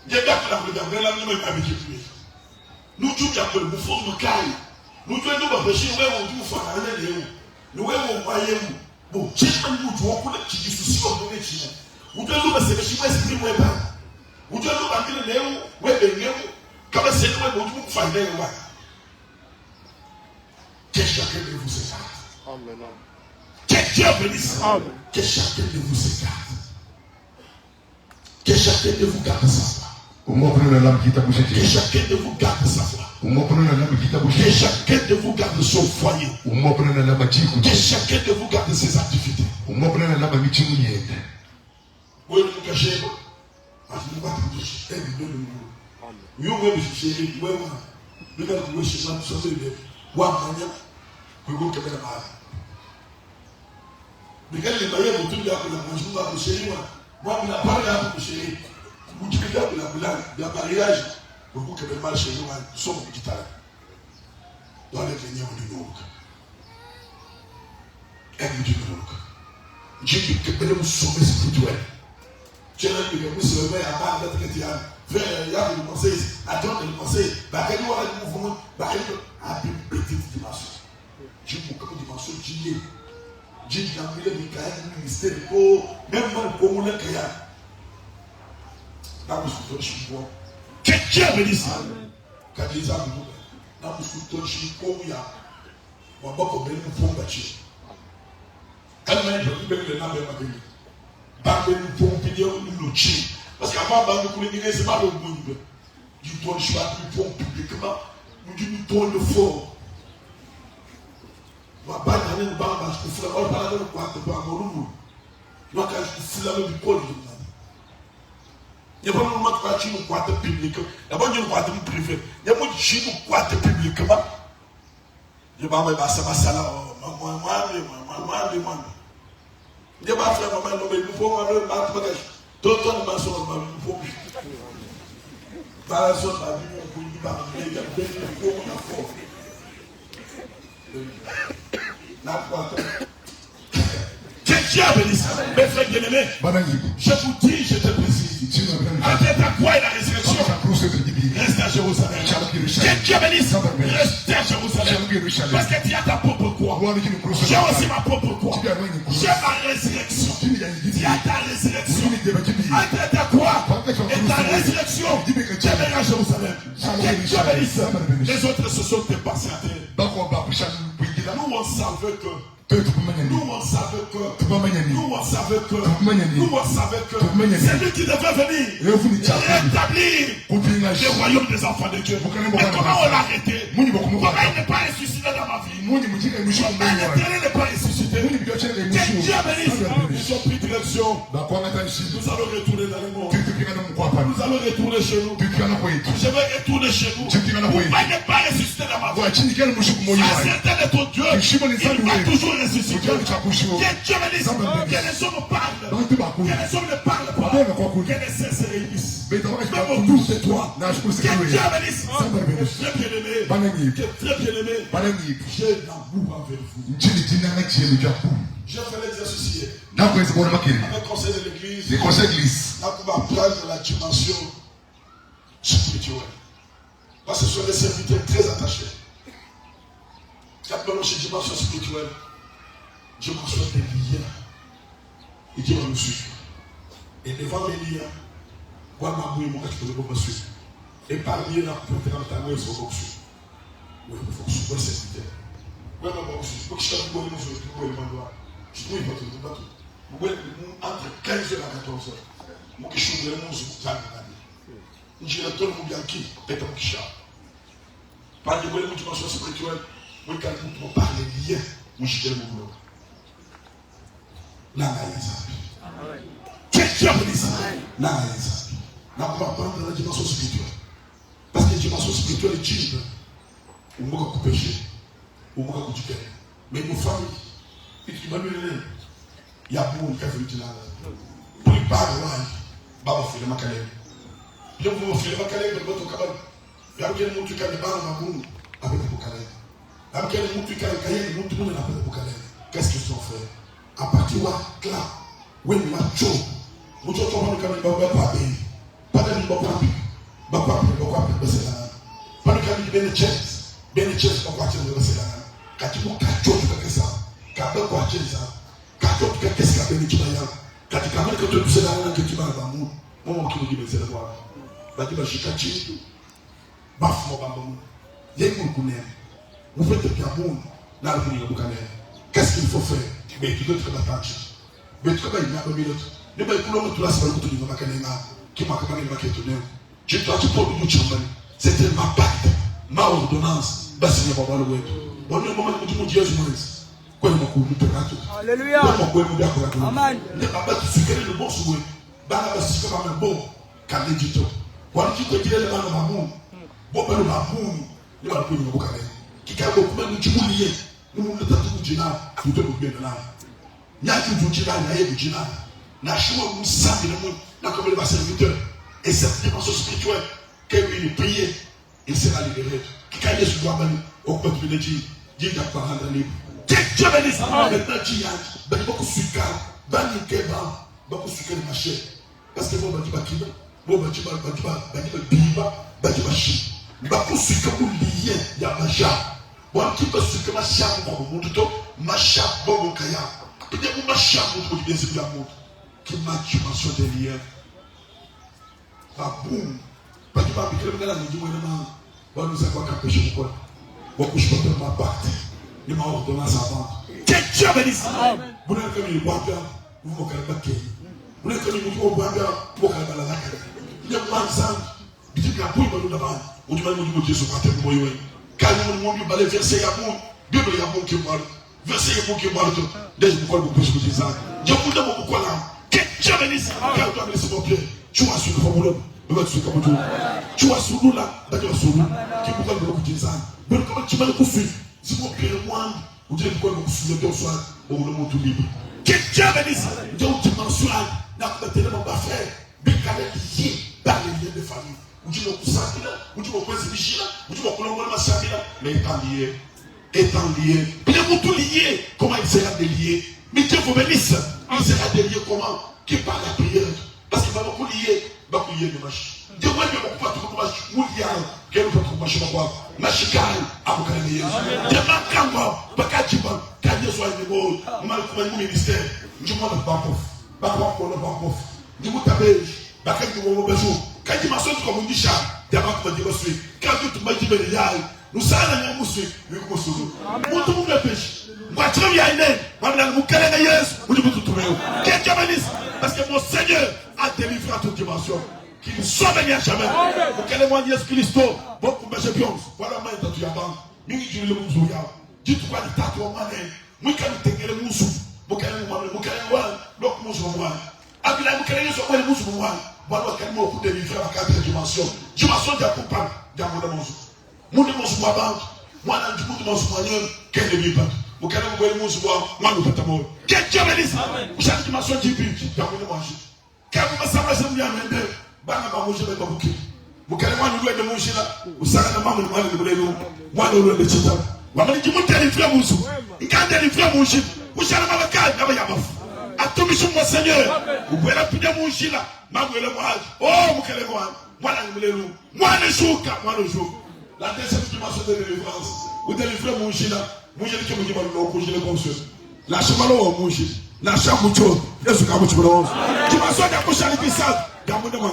Il y a là pour la même avec lui. Nous sommes là pour former car. Nous devons nous empêcher où on doit faire un élément. Nous devons voyer où. Bon, j'ai pas nous devons pour les petits soucis on donne chez nous. Nous devons nous passer chez moi esprit moi pas. Nous devons nous ramener les où ouais ben comme c'est nous devons faire des ouais. Que chacun de vous s'écarte. Amen. Que Dieu bénisse. Que chacun de vous s'écarte. Que chacun de vous garde sa foi. Que chacun de vous garde sa foi. Que chacun de vous garde son foyer. Que chacun de vous garde ses activités. Oui, nous cachez. Moi, je n'ai pas de chérie. Vous dites que la mariage, beaucoup qui mal chez nous, sont petits talents. Dans les lignes du Nord. Et vous dites que Dieu dit que nous sommes spirituels. Dieu dit que nous sommes à part d'être chrétiens. Frère, il y a le conseil, attendre le conseil. Bah, quand nous avons le mouvement, bah, à une petite dimension. Dieu dit que dimension Dieu. Dieu dit que le ministère, même dans le créa. Là, vous êtes chez moi. Que Dieu bénisse. Quand les âmes nous, là, vous êtes chez moi. On va pas combien nous pouvons bâtir. Quand on a dit que le nom de ma vie, nous pouvons payer le chi. Parce qu'avant, nous ne c'est pas le monde. Du ton de choix, nous pouvons publiquement, nous disons nous ton de fort. Nous avons parlé de Bamba, je peux faire parler de quoi, de Bamba, nous avons fait du pôle. Il y a pas de monde qui nous croit publiquement. Il y a pas de monde qui nous privé. Il y a pas de monde qui nous croit publiquement. Il y a pas de monde il y a pas de maman, nous faut un bagage. D'autres ne m'en sont pas, nous faut plus. Par la sorte, la vie, on peut y parler, il y a des gens la croix. Que Dieu bénisse. Mes frères bien-aimés, je vous dis, je te précise. Après ta croix et la résurrection, reste à Jérusalem. Que Dieu bénisse. Reste à Jérusalem. Parce que tu as ta propre croix. J'ai aussi ma propre croix. J'ai ma résurrection. Tu as ta résurrection. Entre ta croix et ta résurrection, tu es à Jérusalem. Que Dieu bénisse. Les autres se sont dépassés à terre. Nous, on savait que Nous on savait que c'est lui qui devait venir rétablir le royaume des enfants de Dieu. Mais comment on l'a arrêté? Comment il n'est pas ressuscité dans ma vie? Comment l'éternel n'est pas ressuscité? Que Dieu bénisse. Ils ont pris direction. Nous allons retourner dans le monde. Nous allons retourner chez nous. Je vais retourner chez nous. Pourquoi il n'est pas ressuscité dans ma vie? Ça c'est de ton Dieu. Il va toujours ressusciter. Que Dieu bénisse. Que les hommes parlent. Que les hommes ne parlent pas. Que les saints se réunissent. Même autour de toi. Que Dieu bénisse. Très bien-aimé. Très bien-aimé. J'ai l'amour envers vous. Je fais l'exercice hier. Avec le conseil de l'église. Nous allons prendre la dimension spirituelle. Parce que ce sont des serviteurs très attachés. Quand on parle de dimension spirituelle, je m'assois des liens. Et Dieu va nous suivre. Et devant les liens, moi, ma bouille, moi, je peux me suivre. Et parmi la portée dans ta main, ils vont me suivre. Oui, il faut que je sois serviteur. Oui, ma bouille, il faut que je sois un bon monsieur, je peux me voir. Je peux me voir. Entre 15h à 14h, moi, je suis un bon monsieur, je retourne mon bien qui, peut-être mon chat. Par de bonnes dimensions spirituelles, moi, quand on parle des liens, moi, je suis mon boulot. Là, qu'est-ce que tu ça? Là, on va prendre la dimension spirituelle. Parce que la dimension spirituelle est chill. On va couper péché. On va couper du cœur. Mais nos familles, il y a beaucoup de gens qui sont là. Pour les parents, il va faire le macalé. Il va faire le macalé avec votre cabane. Il y a quelqu'un qui a des barres avec le macalé. Il y a quelqu'un qui a des barres avec le macalé. Qu'est-ce qu'ils ont fait? À partir de là, oui, il m'a chaud. Nous sommes en train de faire des pas de qu'est-ce qu'il faut faire? Mais tu dois te battre. Mais tu dois te battre. Ne pas écouter tout la semaine pour te dire qui m'a commandé ma question. Je dois te prendre une chambre. C'était ma pacte, ma ordonnance. Basi ni baba le wetu. Bonne moment que tu me dis Jésus. Quoi m'a couru te rato. Alléluia. Amen. Ne pas battre ce que le bon souhait. Bana basi comme un bon calé du tout. Voilà tu te dis le bana mamoun. Bon ben le mamoun. Il va le prendre au calé. Qui a beaucoup de tu lié. Nous ne t'attendons pas. Nous te bien là. Nyaki Dujina, Naye Dujina, Nashua Moussa, n'a comme le serviteur. Et cette dimension spirituelle, qu'il est prié, il sera libéré. Qui a Yesu Douabani, au côté de Dieu, Dieu n'a pas rendu libre. Dieu bénisse. Maintenant, Dieu a beaucoup de sucre, Bani Keba, beaucoup de sucre de machin. Parce que bon, Badi Bakina, bon, Badi Biba, Badi Bachi. Beaucoup de sucre pour lier, il y a Macha. Bon, un petit peu de sucre, Macha, pour mon monde, Macha, bon, mon Kaya. Il y a un machin pour bien se faire qui m'a dimension des liens. Boum. Pas du papier, le gars, il dit, moi, nous avons qu'à pécher pour quoi. Beaucoup je peux ma part. Il m'a ordonné sa vente. Que Dieu bénisse. Vous n'avez qu'à me boire bien, vous m'avez qu'à me baquer. Vous n'avez qu'à me boire bien, vous m'avez qu'à me baquer. Il y a un sang, il dit que la bouille va nous d'abord. On dit, mon Dieu, sur la terre, moi, car mon Dieu, le verset, il y a bon, Dieu, il y a bon qui parle. Verset est pour que moi le dès que vous pouvez vous dire Dieu vous donne beaucoup là que Dieu bénisse car toi laisse mon pied tu vas sur le formulaire tu vas sur comme tu vas sur nous là d'accord sur nous qui pourquoi vous dire ça mais comment tu vas le poursuivre si mon pied est moins vous dites pourquoi vous poursuivez ton soir au monde tout libre que Dieu bénisse Dieu dimension n'a pas tellement pas frère bien lié dans les liens de famille vous dites le ça vous dites le point c'est vigile vous dites le colombo ma sabina mais pas lié étant lié, il est tout lié. Comment il sera délié? Mais Dieu vous bénisse. Il sera délié comment? Qui parle la prière. Parce qu'il va beaucoup lier. Beaucoup lier de mach. Dieu va bien beaucoup pas tout le monde. Moulial. Quel autre mach va voir? Machikal. Aboukalé. Dieu va quand Bakatiban. Quand Dieu soit le mot. Mal comme un ministère. Dieu m'a le bancof. Bancof pour le bancof. Dieu m'a tabé. Bakatiban au besoin. Quand il m'a sauté comme un bichard. Dieu m'a dit quand tu m'as dit Nous savons que nous sommes nous sommes le péché. Moi, je suis venu. Moi, je suis parce que mon Seigneur a délivré à toute dimension. Qu'il nous sauve à jamais. Pour qu'elle ait Jésus Christ. Bon, pour mes champions. Voilà, moi, je suis là-bas. Je le moussou. Dites-moi, il t'a trop mané. Moi, je suis le moussou. Pour qu'elle ait le moussou. Abila, vous créez ce que vous voulez. Voilà, quel mot pour délivrer à 4 dimensions. Dimension de la coupe, d'amour de mon sou. Mon de mon sou, moi, du coup, de mon sou, quel est le vous voulez mon sou, moi, nous faisons. Quel Dieu bénisse. Vous savez, dimension de but, d'amour de manger. Quand vous me savez, je viens de me banga manger de bouquet. Vous voulez moi, nous de manger là. Vous savez, le maman de moi, moi, nous le chita. Vous avez dit, vous délivrez mon sou. Il quand délivrer mon chip. Vous savez, ma carte, il y a à tout mission, mon Seigneur. Vous pouvez la péter mon chien là. Ma gueule, moi. Oh, vous allez voir. Moi, le jour, moi, le jour. La deuxième dimension de délivrance. Vous délivrez mon chien là. Moi, je dis que je vais le conscience. La chemin au mon chien. La chambre de chose. Et ce que tu veux. Dimension de la bouche à l'épisode. Dans mon demande.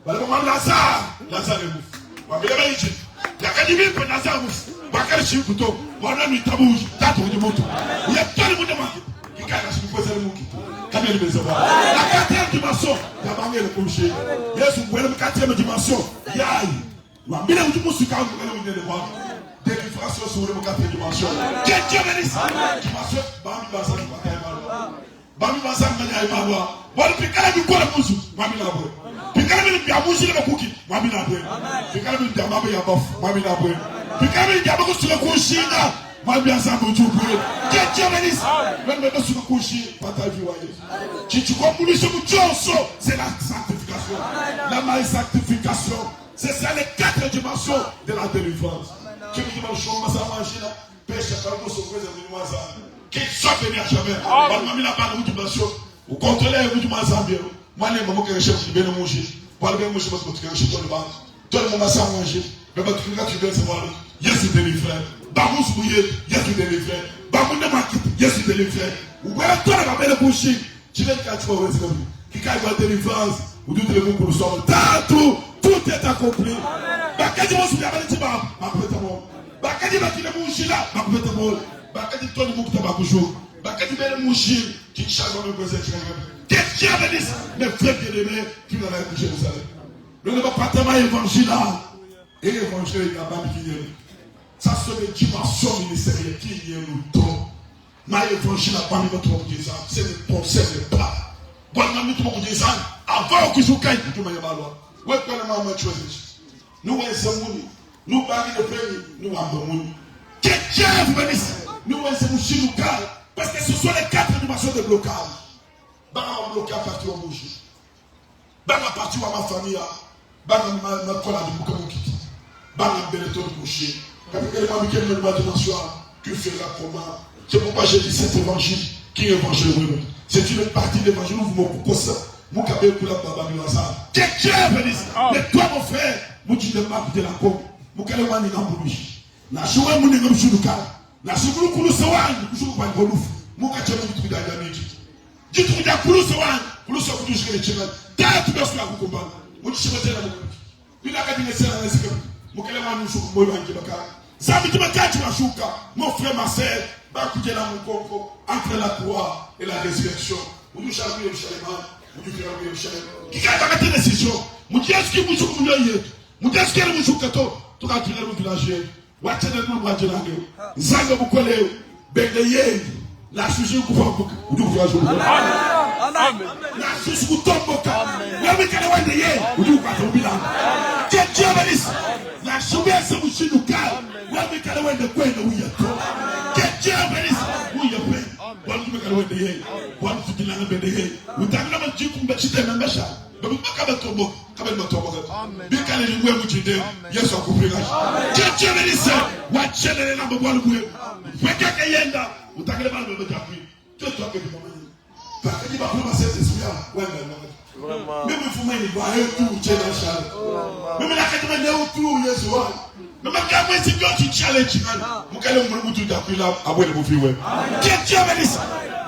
Voilà, moi, Lazare. Lazare est mouf. Moi, je vais dire. Il y a qu'à dire que Lazare est mouf. Moi, je suis plutôt. Moi, je suis tabouche. T'as du moto. Il y a tout le monde demande. La quatrième dimension, la bannière le pompier. Yes, vous voyez la quatrième dimension. Yaï. Mais là, vous dites que vous avez voir. Délivrance sur la quatrième dimension. Dieu bénisse. Dimension, Bami Bazan, Bami Bazan, Bami Bazan, voilà, puis quand même, quoi la mousse, Bami Labre. Puis quand même, il y a mousse de la cookie, Bami Labre. Puis quand même, il y a Bami Labre, Bami Labre. Puis quand même, il y a beaucoup sur le couchine. Moi bien ça pour tout pour Dieu bénisse. Même maintenant sur le coucher, pas ta vie voyez. Tu comprends c'est la sanctification. La maille sanctification. C'est ça les 4 dimensions de la délivrance. Tu me dis mon chou, ça manger là, pêche à calme sur le moi ça. Qui soit venir jamais. Moi mis la balle de dimension. Vous contrôlez vous du mazan bien. Moi les mamans qui recherchent bien manger. Voilà bien manger parce que tu recherches dans le banc. Tout le monde a ça manger. Mais tu regardes tu viens savoir. Yes délivré. Bamous bouillé, yes délivré. Bamou de maquette, yes délivré. Ou bien toi la belle bouchée. Tu viens quand tu vas rester. Qui quand il va délivrance, ou tout le monde pour le sort. Tout est accompli. Bakadi mo soubi abali tiba, bakati mo. Bakadi bakile mouchi là, bakati mo. Bakadi toi le monde tabac jour. Bakadi belle mouchi qui charge dans le présent. Qu'est-ce qu'il y a bénisse? Mes frères bien-aimés qui dans la Jérusalem. Le département évangile là. Et l'évangile est capable de venir. Ça c'est une dimension ministérielle qui est le don. Mais l'évangile n'a pas mis notre monde des âmes. C'est le conseil de pas. Bon, on a mis tout le monde des âmes. Avant que je vous caille, tout le monde est malade. Oui, quand on a choisi. Nous, nous parlons de premier, nous avons que Dieu vous bénisse. Nous, nous calme. Parce que ce sont les 4 dimensions de blocage. Bah, on bloque à partir au bougie. Bah, à partir à ma famille. Bah, ma collade de Boukamokiti. Bah, ma belle étoile de boucher. Parce que les mamans qui me demandent dimension, tu feras comment? C'est pourquoi j'ai dit cet évangile qui est évangile. C'est une partie de l'évangile où vous me ça. Vous avez pour la baba Milaza. Que Dieu bénisse. Mais toi, mon frère, vous dites de ma de la com. Vous allez voir les gambouis. Na joué mon négociation sur le cas. Na joué pour le savoir. Vous jouez pas le golouf. Vous avez dit que vous avez dit. Dites que vous avez pour le savoir. Pour le savoir, vous jouez les chemins. T'as tout bien sûr à vous combattre. Vous dites que vous avez dit. Il a gagné les serres à l'escalier. Vous allez voir nous sur le moyen de la ça veut dire que tu vas jouer. Mon frère, ma sœur, va couper dans mon coco entre la croix et la résurrection. Vous nous chalez le chaléman. Vous nous faites le chaléman. Qui a arrêté la décision? Vous dites ce que vous jouez. Vous dites ce que vous jouez. Tout à tirer le village. Vous êtes le nom de la Zanga vous collez. Bégayé. La sujet vous va vous nous faire jouer. La sujet vous tombe au cas. La mécanique vous nous faire jouer. Que Dieu bénisse. La sujet vous chez nous calme. La mécanique de quoi nous y a. Que Dieu bénisse. Vous y a fait. Voilà tu me calmes de yé. Voilà tu te l'as béni. Vous t'avez la dit qu'on va citer même méchant. Donc pas qu'avec ton mot, qu'avec notre mot. Bien qu'elle est louée vous dites, yes on coupe les gars. Que Dieu bénisse. Watch les lambes boire le bouet. Faites que yenda. Vous t'avez le mal de votre appui. Tu es toi que tu m'as parce que tu vas prendre cette esprit ouais mais même vous m'avez voir tout tu es dans le même la que tu m'as tout yes ouais même quand moi c'est toi qui challenge mon calme mon tout d'appui là à boire le bouffé ouais que Dieu bénisse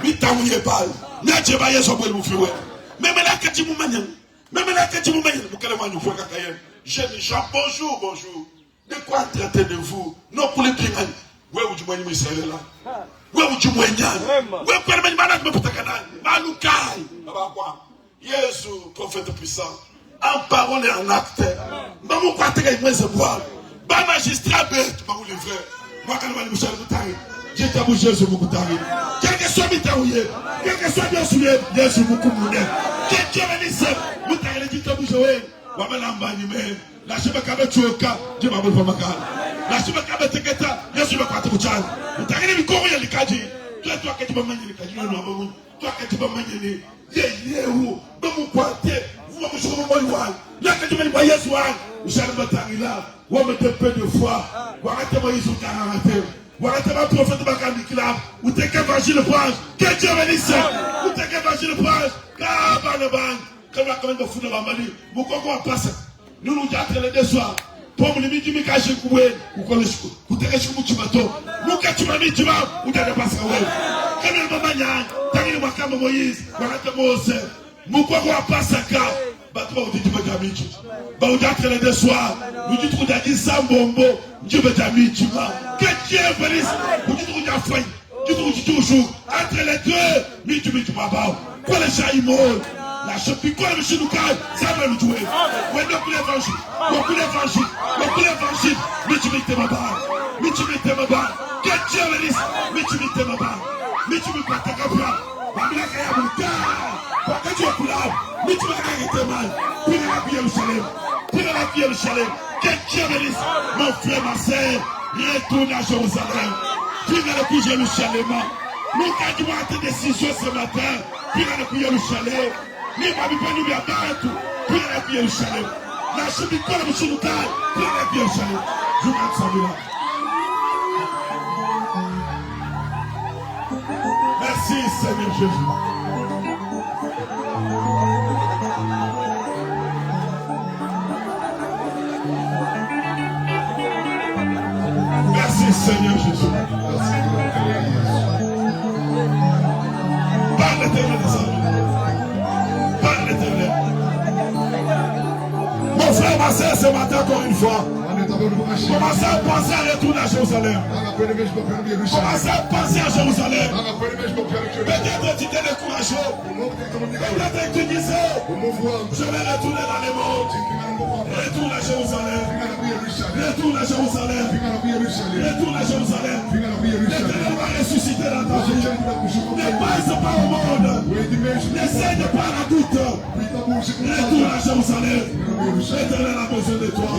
mi tamuye pas na je ba yes boire le bouffé ouais même la que tu m'as même la que tu m'as mon calme nous faut kakayen jeune Jean bonjour De quoi traiter de vous? Non, pour les pingans. Ouais, vous dites, moi, c'est là. Ouais, vous dites, moi, ouais, vous dites, malade, mais pour ta canal. Maloukai. Jésus, prophète puissant. En parole et en acte. Maman, quoi, t'es moi, c'est boire. Bah, magistrat, bête, bah, vous les frères. Moi, quand je vais vous j'ai tabou Jésus, vous t'arrive. Quel que soit Mitaouye, quel que soit bien souillé, Jésus, vous commandez. Quel que soit Mélissa, vous t'arrive, dit tabou Jésus. La chibakabe choka, je m'en veux pas ma carte. La chibakabe teketa, je suis pas quoi te chal. Vous t'arrivez à courir les cadis. Toi que tu vas manier les cadis, toi que tu vas manier les où, dans mon quartier, vous me jouez au moins. Là que tu vas voyer soir, vous allez me t'arriver là, vous mettez peu de foi, vous arrêtez moi, ils sont arrêtés. Vous arrêtez ma prophète de Bakami Club, vous t'es évangile le page, que Dieu bénisse, vous t'es évangile le page, car le ban, comme la commande de Fouda Bamali, vous comprenez pas ça. Nous nous avons les deux soirs. Pour me dire, mais quand je suis vous connaissez, vous t'es réussi au Tumato. Nous, quand tu m'as mis, tu vas, vous t'es passé à Web. Quand elle m'a manié, t'as dit, Wakam Moïse, Wakam Mose, vous comprenez pas ça, car, bah, toi, vous dites, tu m'as mis, bah, vous avez les deux soirs. Vous dites, vous avez dit, Sambombo, Dieu m'as mis, tu vas. Que Dieu bénisse, vous dites, vous avez failli. Tu dis toujours, entre les deux, mais tu m'as pas. Quoi les chaïmons? La chopie, quoi le chinoukai, ça va nous jouer. Ouais, non, pour l'évangile, beaucoup l'évangile, beaucoup l'évangile, mais tu m'étais ma barre, mais tu m'étais ma barre, que Dieu bénisse, mais tu m'étais ma barre, mais tu me prends ta capra, mais la caille à mon gars, quand tu es pour là, mais tu m'as arrêté mal, puis la vie à Jérusalem, puis la vie à Jérusalem, que Dieu bénisse, mon frère, ma sœur, retourne à Jérusalem, puis la vie à Jérusalem, nous, quand tu vas tes décisions ce matin, puis la vie à Jérusalem, ni ma vie pas nous bien battre, puis la vie à Jérusalem. La chute comme le chinois, puis la vie à Jérusalem. Je vous remercie là. Merci Seigneur Jésus. Merci Seigneur Jésus. Par l'éternel des amis. Par l'éternel. Mon frère, ma soeur, ce matin, encore une fois, commencez à penser à retourner à Jérusalem. Commencez à penser à Jérusalem. Peut-être tu t'es découragé. Peut-être tu disais, je vais retourner dans les mondes. Retourne à Jérusalem. Retourne à Jérusalem. Retourne à Jérusalem. L'éternel va ressusciter dans ta vie. Ne passe pas au monde. N'essaie pas la doute. Retourne à Jérusalem. L'éternel a besoin de toi.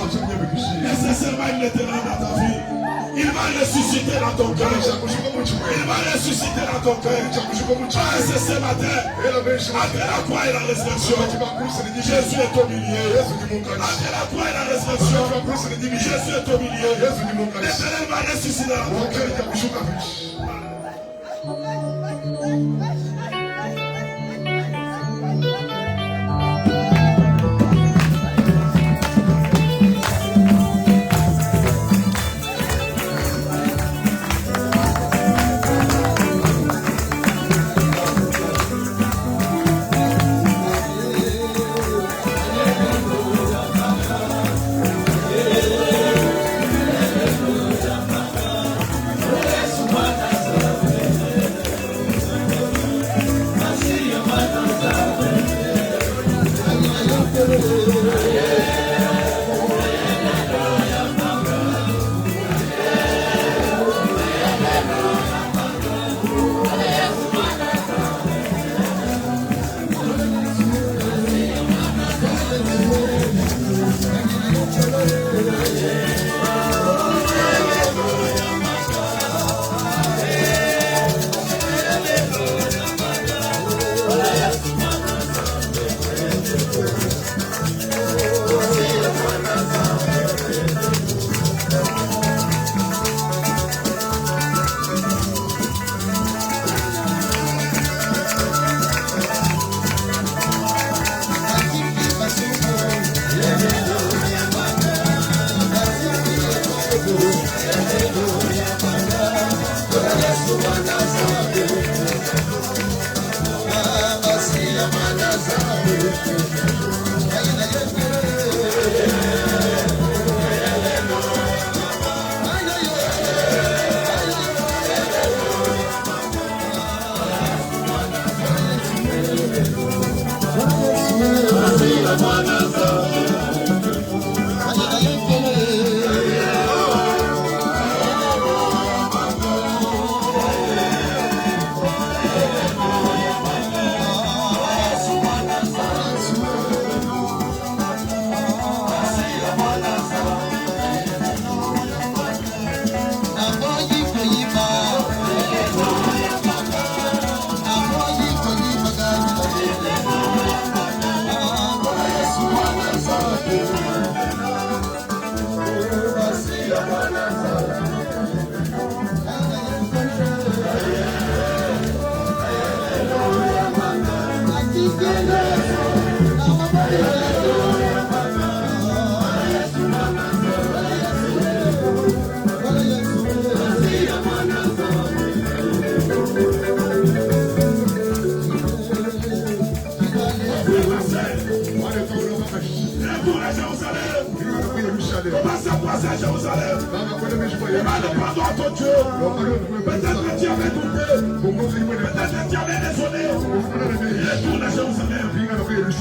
Nécessairement, il l'éternel dans ta vie. Il va ressusciter dans ton cœur. Il va ressusciter dans ton cœur. Passe ce matin. Après la croix et la résurrection. Jésus est au milieu. Après la croix et la résurrection. Jésus est au milieu. L'éternel va ressusciter dans ton cœur.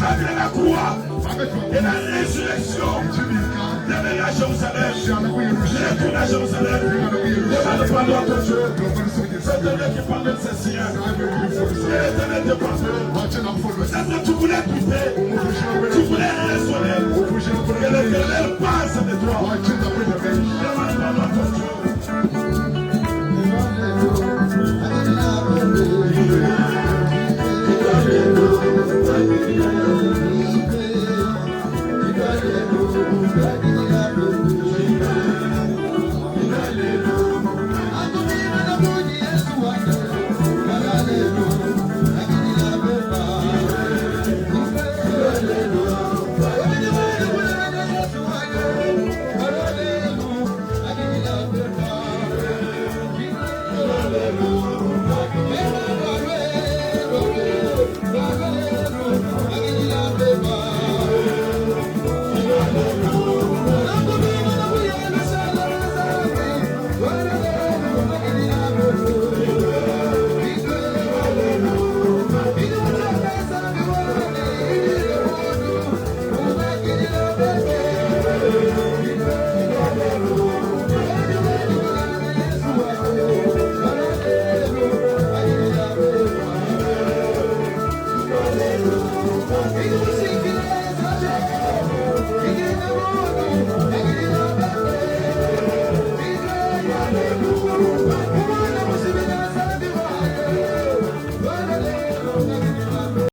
de la croix et la résurrection. Demain à Jérusalem. Retourne à Jérusalem. Demande pardon à ton Dieu. C'est Dieu qui pardonne ses siens. L'éternel te pardonne. Peut-être tu voulais quitter. Tu voulais raisonner. Que l'éternel passe de toi. Demande pardon à ton Dieu. Hallelujah.